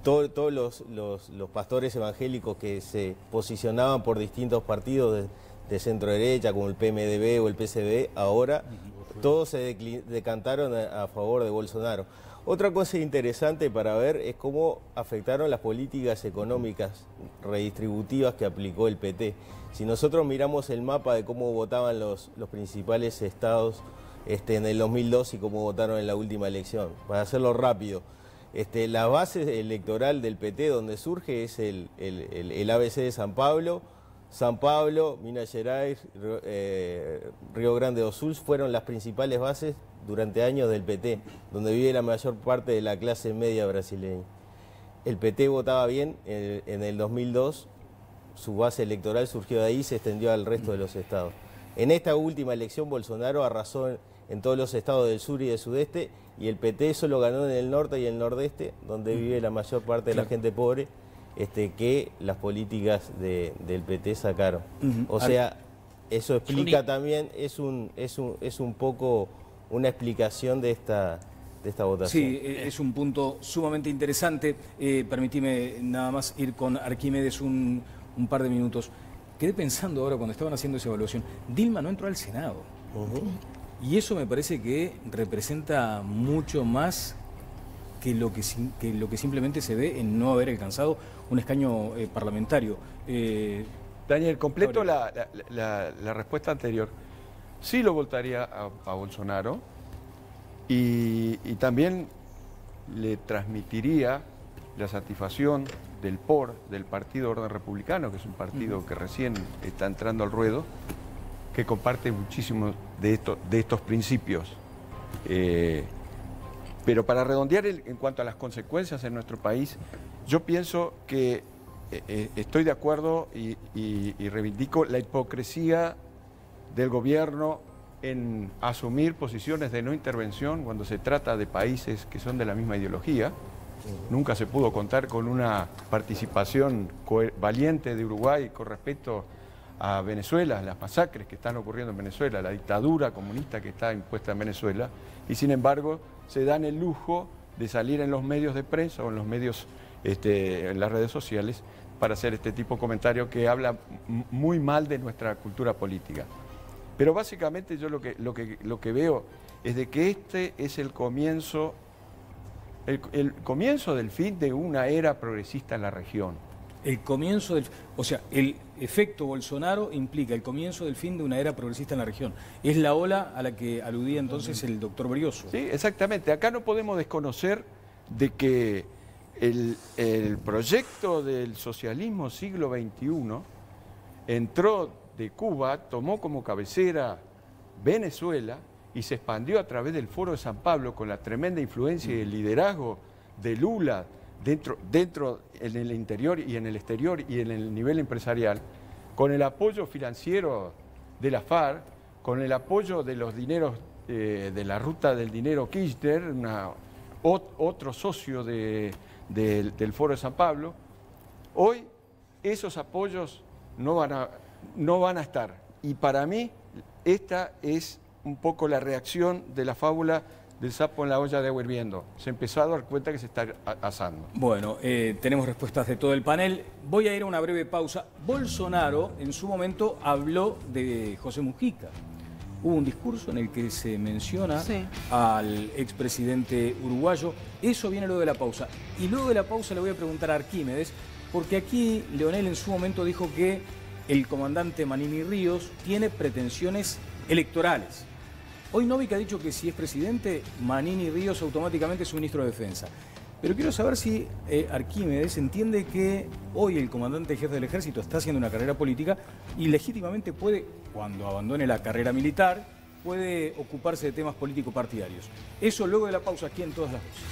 Speaker 5: todos los pastores evangélicos que se posicionaban por distintos partidos de centro derecha, como el PMDB o el PCB, ahora todos se decantaron a favor de Bolsonaro. Otra cosa interesante para ver es cómo afectaron las políticas económicas redistributivas que aplicó el PT. Si nosotros miramos el mapa de cómo votaban los principales estados en el 2002 y cómo votaron en la última elección, para hacerlo rápido, la base electoral del PT donde surge es el ABC de San Pablo, Minas Gerais, Río Grande do Sul fueron las principales bases durante años del PT, donde vive la mayor parte de la clase media brasileña. El PT votaba bien en el 2002, su base electoral surgió de ahí y se extendió al resto de los estados. En esta última elección Bolsonaro arrasó en todos los estados del sur y del sudeste, y el PT solo ganó en el norte y el nordeste, donde vive la mayor parte de la gente pobre, que las políticas del PT sacaron. O sea, eso explica también, es un poco una explicación de esta votación.
Speaker 1: Sí, es un punto sumamente interesante. Permitime nada más ir con Arquímedes un par de minutos. Quedé pensando ahora cuando estaban haciendo esa evaluación, Dilma no entró al Senado. Y eso me parece que representa mucho más que lo que simplemente se ve en no haber alcanzado un escaño parlamentario.
Speaker 4: Daniel, completo la respuesta anterior. Sí lo votaría a Bolsonaro, y también le transmitiría la satisfacción del POR, del Partido Orden Republicano, que es un partido que recién está entrando al ruedo, que comparte muchísimos de estos principios. Pero para redondear en cuanto a las consecuencias en nuestro país, yo pienso que estoy de acuerdo y reivindico la hipocresía del gobierno en asumir posiciones de no intervención cuando se trata de países que son de la misma ideología. Nunca se pudo contar con una participación valiente de Uruguay con respecto a Venezuela, las masacres que están ocurriendo en Venezuela, la dictadura comunista que está impuesta en Venezuela, y sin embargo se dan el lujo de salir en los medios de prensa o en los medios, en las redes sociales, para hacer este tipo de comentarios que habla muy mal de nuestra cultura política. Pero básicamente yo lo que veo es de que este es el comienzo del fin de una era progresista en la región.
Speaker 1: El comienzo o sea, el efecto Bolsonaro implica el comienzo del fin de una era progresista en la región. Es la ola a la que aludía entonces el doctor Brioso.
Speaker 4: Sí, exactamente. Acá no podemos desconocer de que el proyecto del socialismo siglo XXI entró de Cuba, tomó como cabecera Venezuela y se expandió a través del Foro de San Pablo con la tremenda influencia y el liderazgo de Lula dentro en el interior y en el exterior y en el nivel empresarial, con el apoyo financiero de la FARC, con el apoyo de los dineros de la ruta del dinero Kirchner, otro socio del Foro de San Pablo. Hoy esos apoyos no van a estar. Y para mí esta es un poco la reacción de la fábula del sapo en la olla de agua hirviendo. Se empezó a dar cuenta que se está asando.
Speaker 1: Bueno, tenemos respuestas de todo el panel. Voy a ir a una breve pausa. Bolsonaro en su momento habló de José Mujica. Hubo un discurso en el que se menciona al expresidente uruguayo. Eso viene luego de la pausa. Y luego de la pausa le voy a preguntar a Arquímedes, porque aquí Leonel en su momento dijo que el comandante Manini Ríos tiene pretensiones electorales. Hoy Novik ha dicho que si es presidente, Manini Ríos automáticamente es su ministro de Defensa. Pero quiero saber si Arquímedes entiende que hoy el comandante jefe del ejército está haciendo una carrera política y legítimamente puede, cuando abandone la carrera militar, puede ocuparse de temas político-partidarios. Eso luego de la pausa aquí en Todas las Voces.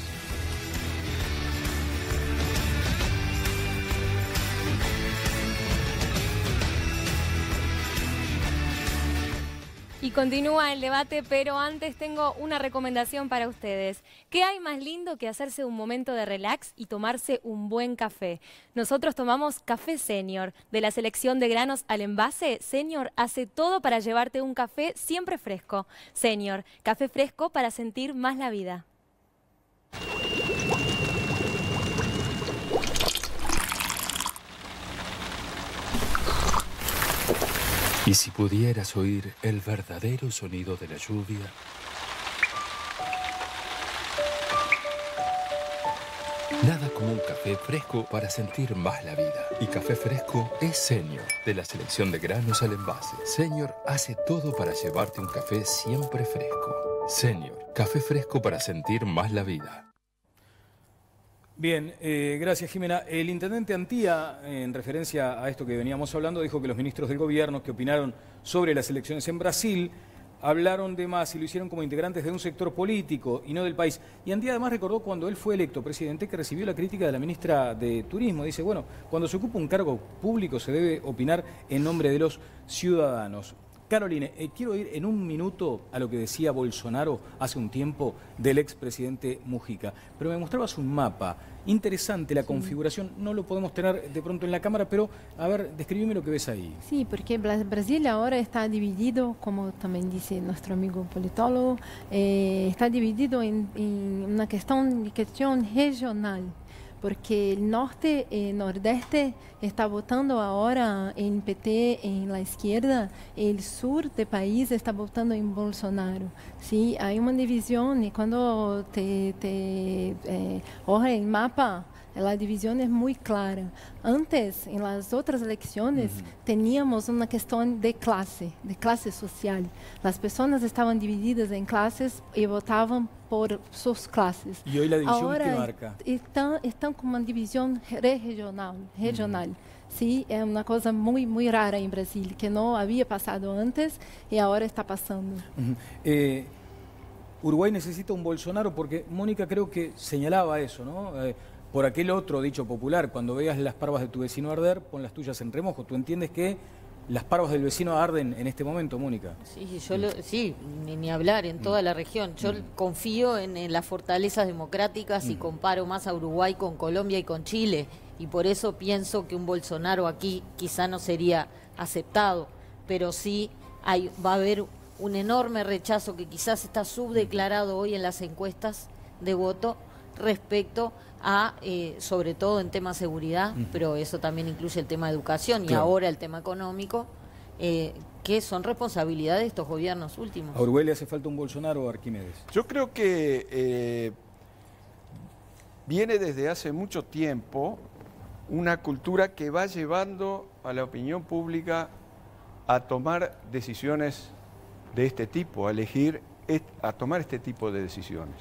Speaker 7: Y continúa el debate, pero antes tengo una recomendación para ustedes. ¿Qué hay más lindo que hacerse un momento de relax y tomarse un buen café? Nosotros tomamos Café Senior. De la selección de granos al envase, Senior hace todo para llevarte un café siempre fresco. Senior, café fresco para sentir más la vida.
Speaker 11: Y si pudieras oír el verdadero sonido de la lluvia, nada como un café fresco para sentir más la vida. Y café fresco es Senior, de la selección de granos al envase. Senior hace todo para llevarte un café siempre fresco. Senior, café fresco para sentir más la vida.
Speaker 1: Bien, gracias Jimena. El intendente Antía, en referencia a esto que veníamos hablando, dijo que los ministros del gobierno que opinaron sobre las elecciones en Brasil hablaron de más y lo hicieron como integrantes de un sector político y no del país. Y Antía además recordó cuando él fue electo presidente que recibió la crítica de la ministra de Turismo. Dice, bueno, cuando se ocupa un cargo público se debe opinar en nombre de los ciudadanos. Caroline, quiero ir en un minuto a lo que decía Bolsonaro hace un tiempo del expresidente Mujica. Pero me mostrabas un mapa interesante, la configuración. No lo podemos tener de pronto en la cámara, pero a ver, describime lo que ves ahí.
Speaker 2: Sí, porque Brasil ahora está dividido, como también dice nuestro amigo politólogo, está dividido en una cuestión regional. Porque el norte y nordeste está votando ahora en PT, en la izquierda, el sur del país está votando en Bolsonaro. ¿Sí? Hay una división y cuando oja el mapa, la división es muy clara. Antes, en las otras elecciones, teníamos una cuestión de clase social. Las personas estaban divididas en clases y votaban por sus clases.
Speaker 1: ¿Y hoy la división
Speaker 2: ahora
Speaker 1: qué marca?
Speaker 2: Están con una división regional. Sí, es una cosa muy, muy rara en Brasil, que no había pasado antes y ahora está pasando.
Speaker 1: Uruguay necesita un Bolsonaro porque Mónica creo que señalaba eso, ¿no? Por aquel otro dicho popular, cuando veas las parvas de tu vecino arder, pon las tuyas en remojo. ¿Tú entiendes que las parvas del vecino arden en este momento, Mónica?
Speaker 8: Sí, ni hablar, en toda la región. Yo confío en las fortalezas democráticas y comparo más a Uruguay con Colombia y con Chile. Y por eso pienso que un Bolsonaro aquí quizá no sería aceptado, pero sí va a haber un enorme rechazo que quizás está subdeclarado hoy en las encuestas de voto respecto a, sobre todo en tema seguridad, pero eso también incluye el tema de educación y ahora el tema económico, que son responsabilidad de estos gobiernos últimos.
Speaker 1: ¿A Uruguay le hace falta un Bolsonaro, Arquímedes?
Speaker 4: Yo creo que viene desde hace mucho tiempo una cultura que va llevando a la opinión pública a tomar decisiones de este tipo, a tomar este tipo de decisiones.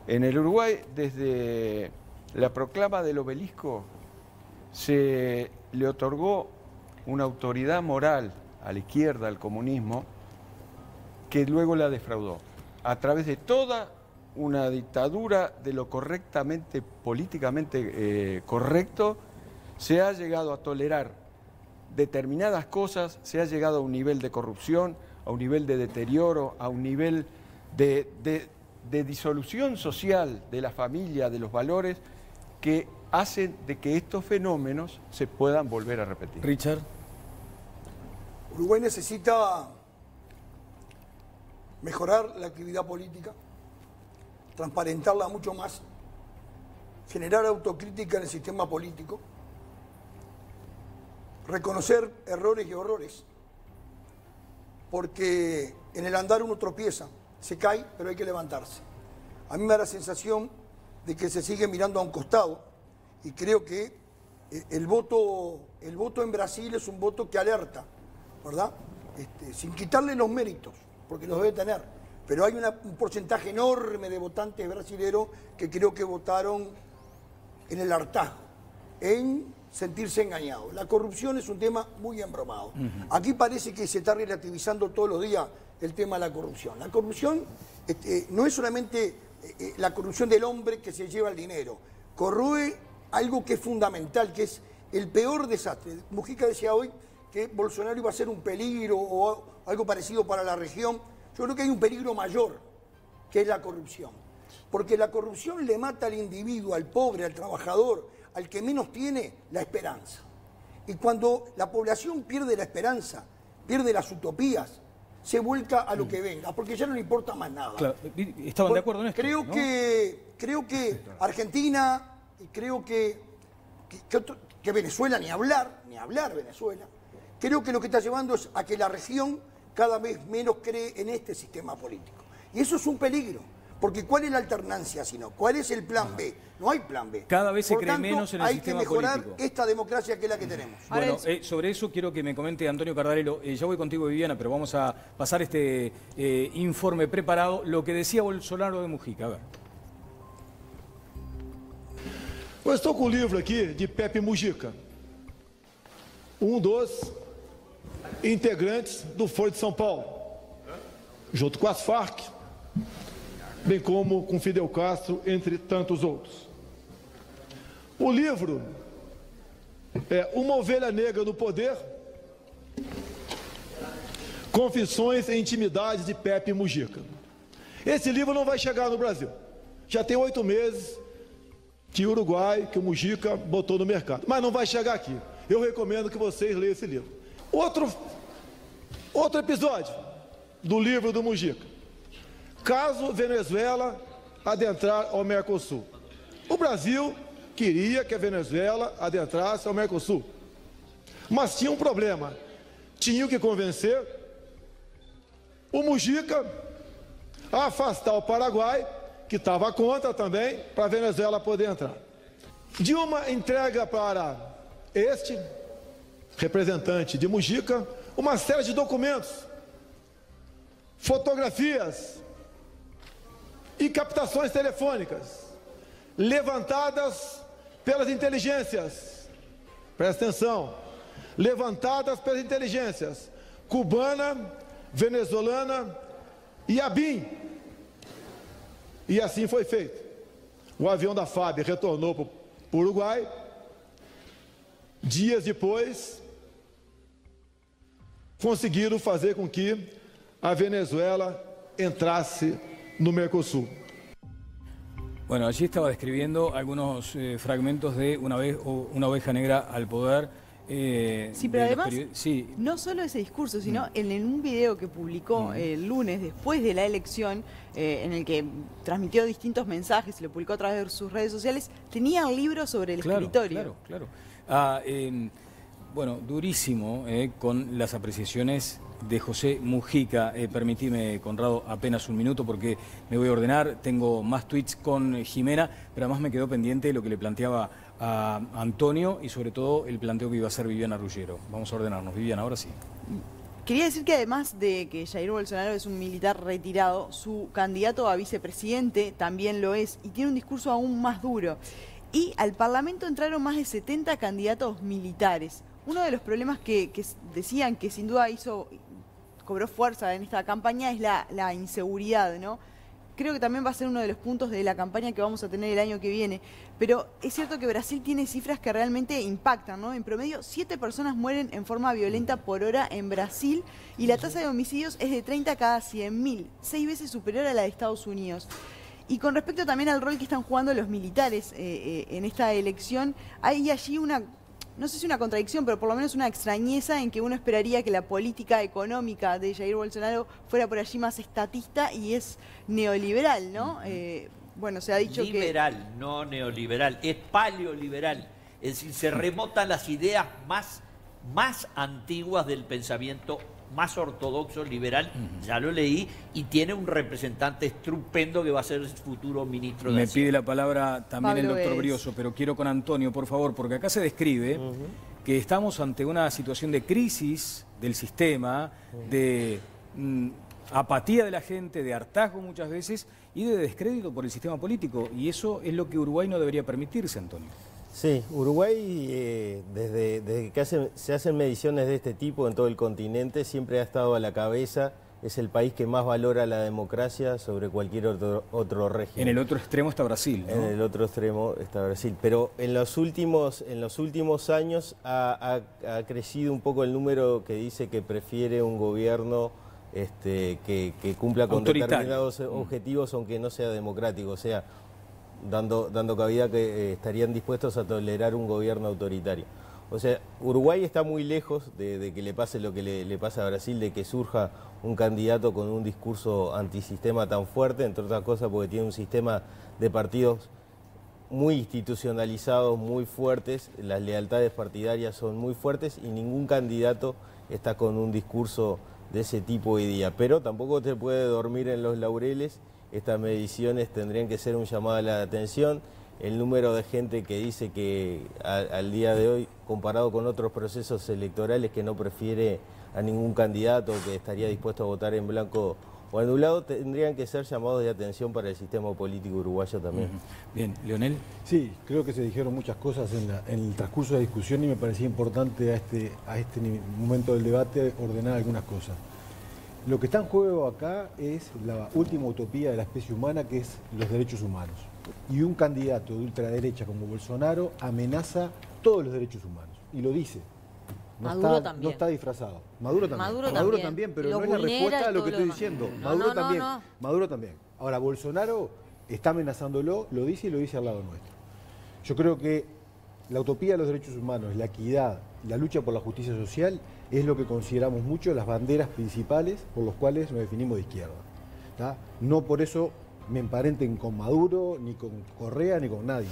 Speaker 4: En el Uruguay, desde la proclama del obelisco, se le otorgó una autoridad moral a la izquierda, al comunismo, que luego la defraudó. A través de toda una dictadura de lo correctamente, políticamente correcto, se ha llegado a tolerar determinadas cosas, se ha llegado a un nivel de corrupción, a un nivel de deterioro, a un nivel de disolución social de la familia, de los valores, que hacen de que estos fenómenos se puedan volver a repetir.
Speaker 1: Richard.
Speaker 3: Uruguay necesita mejorar la actividad política, transparentarla mucho más, generar autocrítica en el sistema político, reconocer errores y horrores, porque en el andar uno tropieza, se cae, pero hay que levantarse. A mí me da la sensación de que se sigue mirando a un costado y creo que el voto en Brasil es un voto que alerta, ¿verdad? Sin quitarle los méritos, porque los debe tener, pero hay un porcentaje enorme de votantes brasileños que creo que votaron en el hartazgo, en sentirse engañados. La corrupción es un tema muy embromado. Aquí parece que se está relativizando todos los días el tema de la corrupción. La corrupción no es solamente la corrupción del hombre que se lleva el dinero, corroe algo que es fundamental, que es el peor desastre. Mujica decía hoy que Bolsonaro iba a ser un peligro o algo parecido para la región. Yo creo que hay un peligro mayor, que es la corrupción. Porque la corrupción le mata al individuo, al pobre, al trabajador, al que menos tiene, la esperanza. Y cuando la población pierde la esperanza, pierde las utopías, se vuelca a lo que venga, porque ya no le importa más nada.
Speaker 1: Claro, estaban de acuerdo en esto,
Speaker 3: creo,
Speaker 1: ¿no?
Speaker 3: creo que Argentina, y creo que Venezuela, ni hablar Venezuela, creo que lo que está llevando es a que la región cada vez menos cree en este sistema político. Y eso es un peligro, porque ¿cuál es la alternancia sino? ¿Cuál es el plan B? No hay plan B.
Speaker 1: Cada vez se cree menos en el sistema político.
Speaker 3: Hay que mejorar esta democracia que es la que tenemos.
Speaker 1: Bueno, sobre eso quiero que me comente Antonio Cardarello. Ya voy contigo, Viviana, pero vamos a pasar este informe preparado. Lo que decía Bolsonaro de Mujica. A ver.
Speaker 12: Eu estou com o livro aqui de Pepe Mujica, dos integrantes do Foro de São Paulo, junto com as Farc, bem como com Fidel Castro, entre tantos outros. O livro é Uma Ovelha Negra no Poder, Confissões e Intimidades de Pepe Mujica. Esse livro não vai chegar no Brasil. Já tem 8 meses que o Uruguai, que o Mujica botou no mercado. Mas não vai chegar aqui. Eu recomendo que vocês leiam esse livro. Outro episódio do livro do Mujica. Caso Venezuela adentrar ao Mercosul. O Brasil queria que a Venezuela adentrasse ao Mercosul. Mas tinha um problema. Tinham que convencer o Mujica a afastar o Paraguai, que estava contra também, para a Venezuela poder entrar. Dilma entrega para este representante de Mujica uma série de documentos, fotografias e captações telefônicas levantadas pelas inteligências. Presta atenção. Levantadas pelas inteligências cubana, venezuelana e ABIN. E assim foi feito. O avião da FAB retornou para o Uruguai. Dias depois, conseguiram fazer com que a Venezuela entrasse no Mercosul.
Speaker 1: Bueno, allí estaba describiendo algunos fragmentos de Una oveja negra al poder.
Speaker 10: Sí, pero además, no solo ese discurso, sino en un video que publicó el lunes, después de la elección, en el que transmitió distintos mensajes, lo publicó a través de sus redes sociales, tenía un libro sobre el escritorio.
Speaker 1: Claro. Bueno, durísimo con las apreciaciones de José Mujica. Permitime, Conrado, apenas un minuto porque me voy a ordenar. Tengo más tweets con Jimena, pero además me quedó pendiente lo que le planteaba a Antonio y sobre todo el planteo que iba a hacer Viviana Ruggiero. Vamos a ordenarnos. Viviana, ahora sí.
Speaker 10: Quería decir que además de que Jair Bolsonaro es un militar retirado, su candidato a vicepresidente también lo es y tiene un discurso aún más duro. Y al Parlamento entraron más de 70 candidatos militares. Uno de los problemas que decían que sin duda cobró fuerza en esta campaña es la inseguridad, ¿no? Creo que también va a ser uno de los puntos de la campaña que vamos a tener el año que viene. Pero es cierto que Brasil tiene cifras que realmente impactan, ¿no? En promedio, 7 personas mueren en forma violenta por hora en Brasil y la tasa de homicidios es de 30 cada 100.000, 6 veces superior a la de Estados Unidos. Y con respecto también al rol que están jugando los militares en esta elección, hay allí no sé si una contradicción, pero por lo menos una extrañeza en que uno esperaría que la política económica de Jair Bolsonaro fuera por allí más estatista y es neoliberal, ¿no? Bueno, se ha dicho
Speaker 6: liberal, no neoliberal, es paleoliberal. Es decir, se remontan las ideas más antiguas del pensamiento más ortodoxo, liberal, ya lo leí, y tiene un representante estupendo que va a ser el futuro ministro de
Speaker 1: Me
Speaker 6: Hacienda.
Speaker 1: pide la palabra también
Speaker 10: Pablo
Speaker 1: el doctor
Speaker 10: Vélez.
Speaker 1: Brioso, pero quiero con Antonio, por favor, porque acá se describe que estamos ante una situación de crisis del sistema, de apatía de la gente, de hartazgo muchas veces y de descrédito por el sistema político, y eso es lo que Uruguay no debería permitirse, Antonio.
Speaker 5: Sí, Uruguay, desde que se hacen mediciones de este tipo en todo el continente, siempre ha estado a la cabeza es el país que más valora la democracia sobre cualquier otro régimen.
Speaker 1: En el otro extremo está Brasil, ¿no?
Speaker 5: En el otro extremo está Brasil. Pero en los últimos años ha crecido un poco el número que dice que prefiere un gobierno que cumpla con determinados objetivos, aunque no sea democrático. O sea, dando cabida que estarían dispuestos a tolerar un gobierno autoritario. O sea, Uruguay está muy lejos de que le pase lo que le pasa a Brasil, de que surja un candidato con un discurso antisistema tan fuerte, entre otras cosas porque tiene un sistema de partidos muy institucionalizados, muy fuertes, las lealtades partidarias son muy fuertes y ningún candidato está con un discurso de ese tipo hoy día. Pero tampoco te puede dormir en los laureles, estas mediciones tendrían que ser un llamado a la atención. El número de gente que dice que al día de hoy, comparado con otros procesos electorales, que no prefiere a ningún candidato, que estaría dispuesto a votar en blanco o anulado, tendrían que ser llamados de atención para el sistema político uruguayo también.
Speaker 1: Bien, Leonel.
Speaker 9: Sí, creo que se dijeron muchas cosas en el transcurso de la discusión y me parecía importante a este momento del debate ordenar algunas cosas. Lo que está en juego acá es la última utopía de la especie humana, que es los derechos humanos. Y un candidato de ultraderecha como Bolsonaro amenaza todos los derechos humanos. Y lo dice. No está disfrazado. Maduro también, pero no es la respuesta a lo que estoy diciendo. Maduro también. Ahora, Bolsonaro está amenazándolo, lo dice y lo dice al lado nuestro. Yo creo que la utopía de los derechos humanos, la equidad, la lucha por la justicia social es lo que consideramos mucho las banderas principales por las cuales nos definimos de izquierda. ¿Tá? No por eso me emparenten con Maduro, ni con Correa, ni con nadie.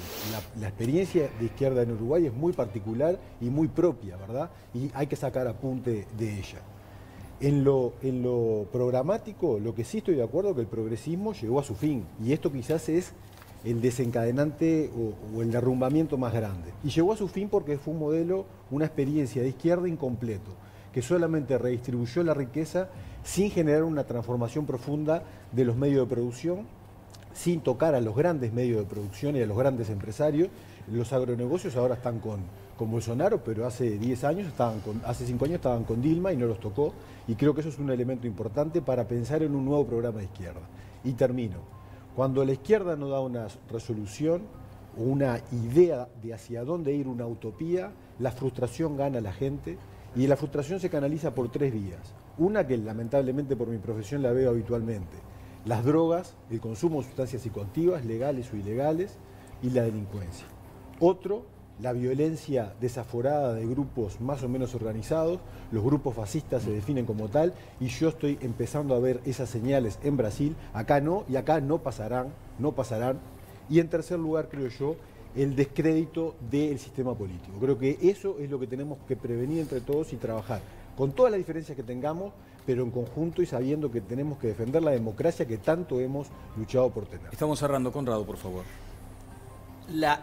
Speaker 9: La experiencia de izquierda en Uruguay es muy particular y muy propia, ¿verdad? Y hay que sacar apunte de ella. En lo programático, lo que sí estoy de acuerdo es que el progresismo llegó a su fin. Y esto quizás es el desencadenante o el derrumbamiento más grande. Y llegó a su fin porque fue un modelo, una experiencia de izquierda incompleto, que solamente redistribuyó la riqueza sin generar una transformación profunda de los medios de producción, sin tocar a los grandes medios de producción y a los grandes empresarios. Los agronegocios ahora están con Bolsonaro, pero hace 10 años hace 5 años estaban con Dilma y no los tocó. Y creo que eso es un elemento importante para pensar en un nuevo programa de izquierda. Y termino. Cuando la izquierda no da una resolución o una idea de hacia dónde ir, una utopía, la frustración gana a la gente y la frustración se canaliza por 3 vías. Una que lamentablemente por mi profesión la veo habitualmente: las drogas, el consumo de sustancias psicoactivas, legales o ilegales, y la delincuencia. Otro, la violencia desaforada de grupos más o menos organizados. Los grupos fascistas se definen como tal y yo estoy empezando a ver esas señales en Brasil. Acá no, y acá no pasarán. Y en tercer lugar, creo yo, el descrédito del sistema político. Creo que eso es lo que tenemos que prevenir entre todos y trabajar, con todas las diferencias que tengamos, pero en conjunto y sabiendo que tenemos que defender la democracia que tanto hemos luchado por tener.
Speaker 1: Estamos cerrando. Conrado, por favor.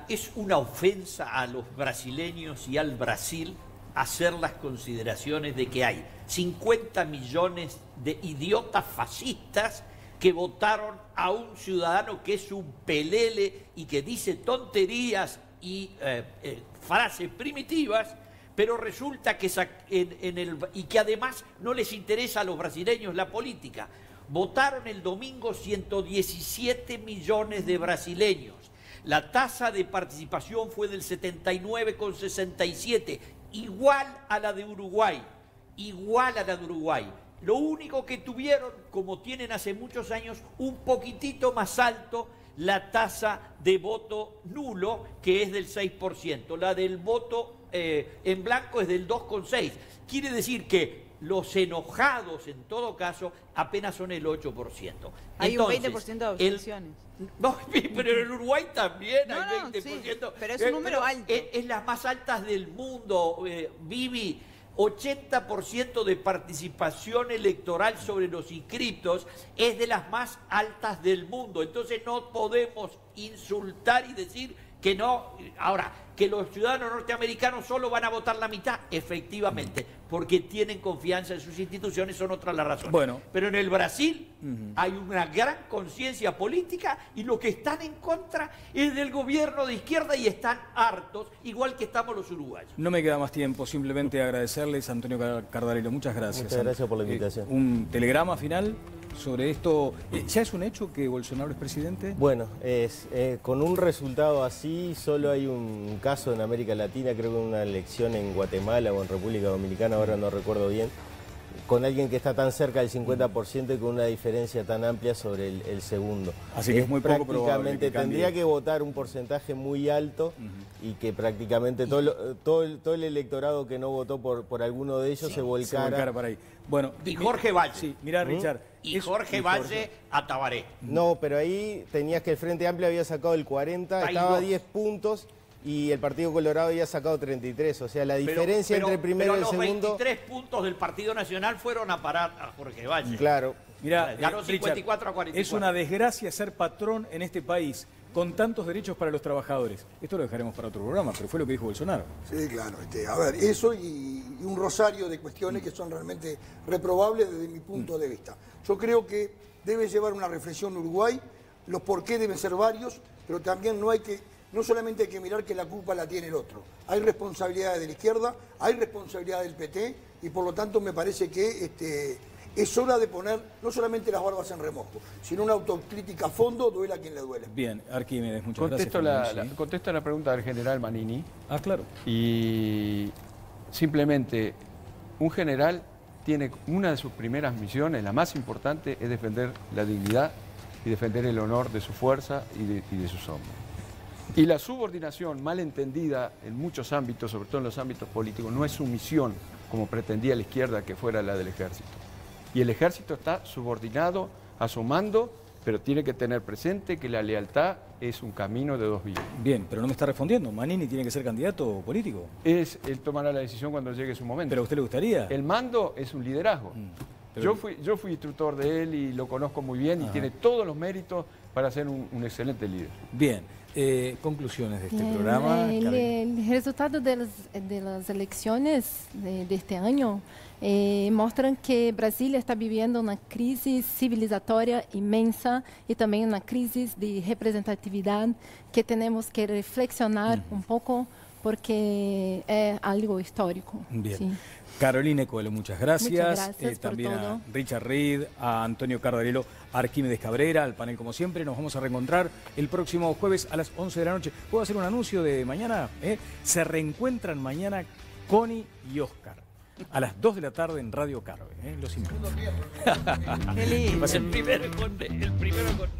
Speaker 6: Es una ofensa a los brasileños y al Brasil hacer las consideraciones de que hay 50 millones de idiotas fascistas que votaron a un ciudadano que es un pelele y que dice tonterías y frases primitivas, pero resulta que y que además no les interesa a los brasileños la política. Votaron el domingo 117 millones de brasileños. La tasa de participación fue del 79,67, igual a la de Uruguay, Lo único que tuvieron, como tienen hace muchos años, un poquitito más alto la tasa de voto nulo, que es del 6%. La del voto en blanco es del 2,6%. Quiere decir que los enojados, en todo caso, apenas son el 8%.
Speaker 10: Hay un 20% de abstenciones.
Speaker 6: No, pero en Uruguay también hay 20%.
Speaker 10: Sí, pero es un número alto.
Speaker 6: Es las más altas del mundo, Vivi. 80% de participación electoral sobre los inscriptos es de las más altas del mundo. Entonces no podemos insultar y decir que no. Ahora, que los ciudadanos norteamericanos solo van a votar la mitad, efectivamente, porque tienen confianza en sus instituciones, son otras las razones.
Speaker 1: Bueno.
Speaker 6: Pero en el Brasil hay una gran conciencia política y lo que están en contra es del gobierno de izquierda y están hartos, igual que estamos los uruguayos.
Speaker 1: No me queda más tiempo, simplemente agradecerles a Antonio Cardarello. Muchas gracias.
Speaker 5: Muchas gracias por la invitación.
Speaker 1: Un telegrama final sobre esto. ¿Ya es un hecho que Bolsonaro es presidente?
Speaker 5: Bueno, con un resultado así, solo hay un caso en América Latina, creo que una elección en Guatemala o en República Dominicana, ahora no recuerdo bien, con alguien que está tan cerca del 50% y con una diferencia tan amplia sobre el segundo.
Speaker 1: Así que es muy poco probable que
Speaker 5: tendría que votar un porcentaje muy alto y que prácticamente todo el electorado que no votó por alguno de ellos se volcara
Speaker 1: para ahí. Bueno,
Speaker 6: y Jorge Valle.
Speaker 1: Sí, mirá, Richard.
Speaker 6: Y Jorge Valle a Tabaré.
Speaker 5: No, pero ahí tenías que el Frente Amplio había sacado el 40, estaba a 10 puntos y el Partido Colorado había sacado 33. O sea, la diferencia entre el primero y el segundo...
Speaker 6: Pero los 23 puntos del Partido Nacional fueron a parar a Jorge Valle.
Speaker 5: Claro.
Speaker 1: Mirá,
Speaker 6: ganó 54 a 44.
Speaker 1: Es una desgracia ser patrón en este país con tantos derechos para los trabajadores. Esto lo dejaremos para otro programa, pero fue lo que dijo Bolsonaro.
Speaker 3: Sí, claro. A ver, eso y un rosario de cuestiones que son realmente reprobables desde mi punto de vista. Yo creo que debe llevar una reflexión Uruguay, los por qué deben ser varios, pero también no solamente hay que mirar que la culpa la tiene el otro. Hay responsabilidades de la izquierda, hay responsabilidad del PT y por lo tanto me parece que es hora de poner no solamente las barbas en remojo, sino una autocrítica a fondo, duela a quien le duele.
Speaker 1: Bien, Arquímedes, muchas gracias.
Speaker 4: Contesto la pregunta del general Manini.
Speaker 1: Ah, claro.
Speaker 4: Y simplemente, un general tiene una de sus primeras misiones, la más importante, es defender la dignidad y defender el honor de su fuerza y de sus hombres. Y la subordinación mal entendida en muchos ámbitos, sobre todo en los ámbitos políticos, no es su misión, como pretendía la izquierda que fuera la del ejército. Y el ejército está subordinado a su mando, pero tiene que tener presente que la lealtad es un camino de dos vías.
Speaker 1: Bien, pero no me está respondiendo. ¿Manini tiene que ser candidato político?
Speaker 4: Él tomará la decisión cuando llegue su momento.
Speaker 1: ¿Pero a usted le gustaría?
Speaker 4: El mando es un liderazgo. Yo fui instructor de él y lo conozco muy bien y tiene todos los méritos para ser un excelente líder.
Speaker 1: Bien. Conclusiones de este programa.
Speaker 2: El resultado de las elecciones de este año muestran que Brasil está viviendo una crisis civilizatoria inmensa y también una crisis de representatividad que tenemos que reflexionar un poco porque es algo histórico.
Speaker 1: Bien.
Speaker 2: Sí.
Speaker 1: Carolina Coelho, muchas gracias.
Speaker 2: Muchas gracias
Speaker 1: también
Speaker 2: por todo.
Speaker 1: a Richard Reed, a Antonio Cardarello, a Arquímedes Cabrera, al panel como siempre. Nos vamos a reencontrar el próximo jueves a las 11 de la noche. ¿Puedo hacer un anuncio de mañana? Se reencuentran mañana Connie y Oscar a las 2 de la tarde en Radio Carve. Los invito.
Speaker 6: Qué lindo. El primero con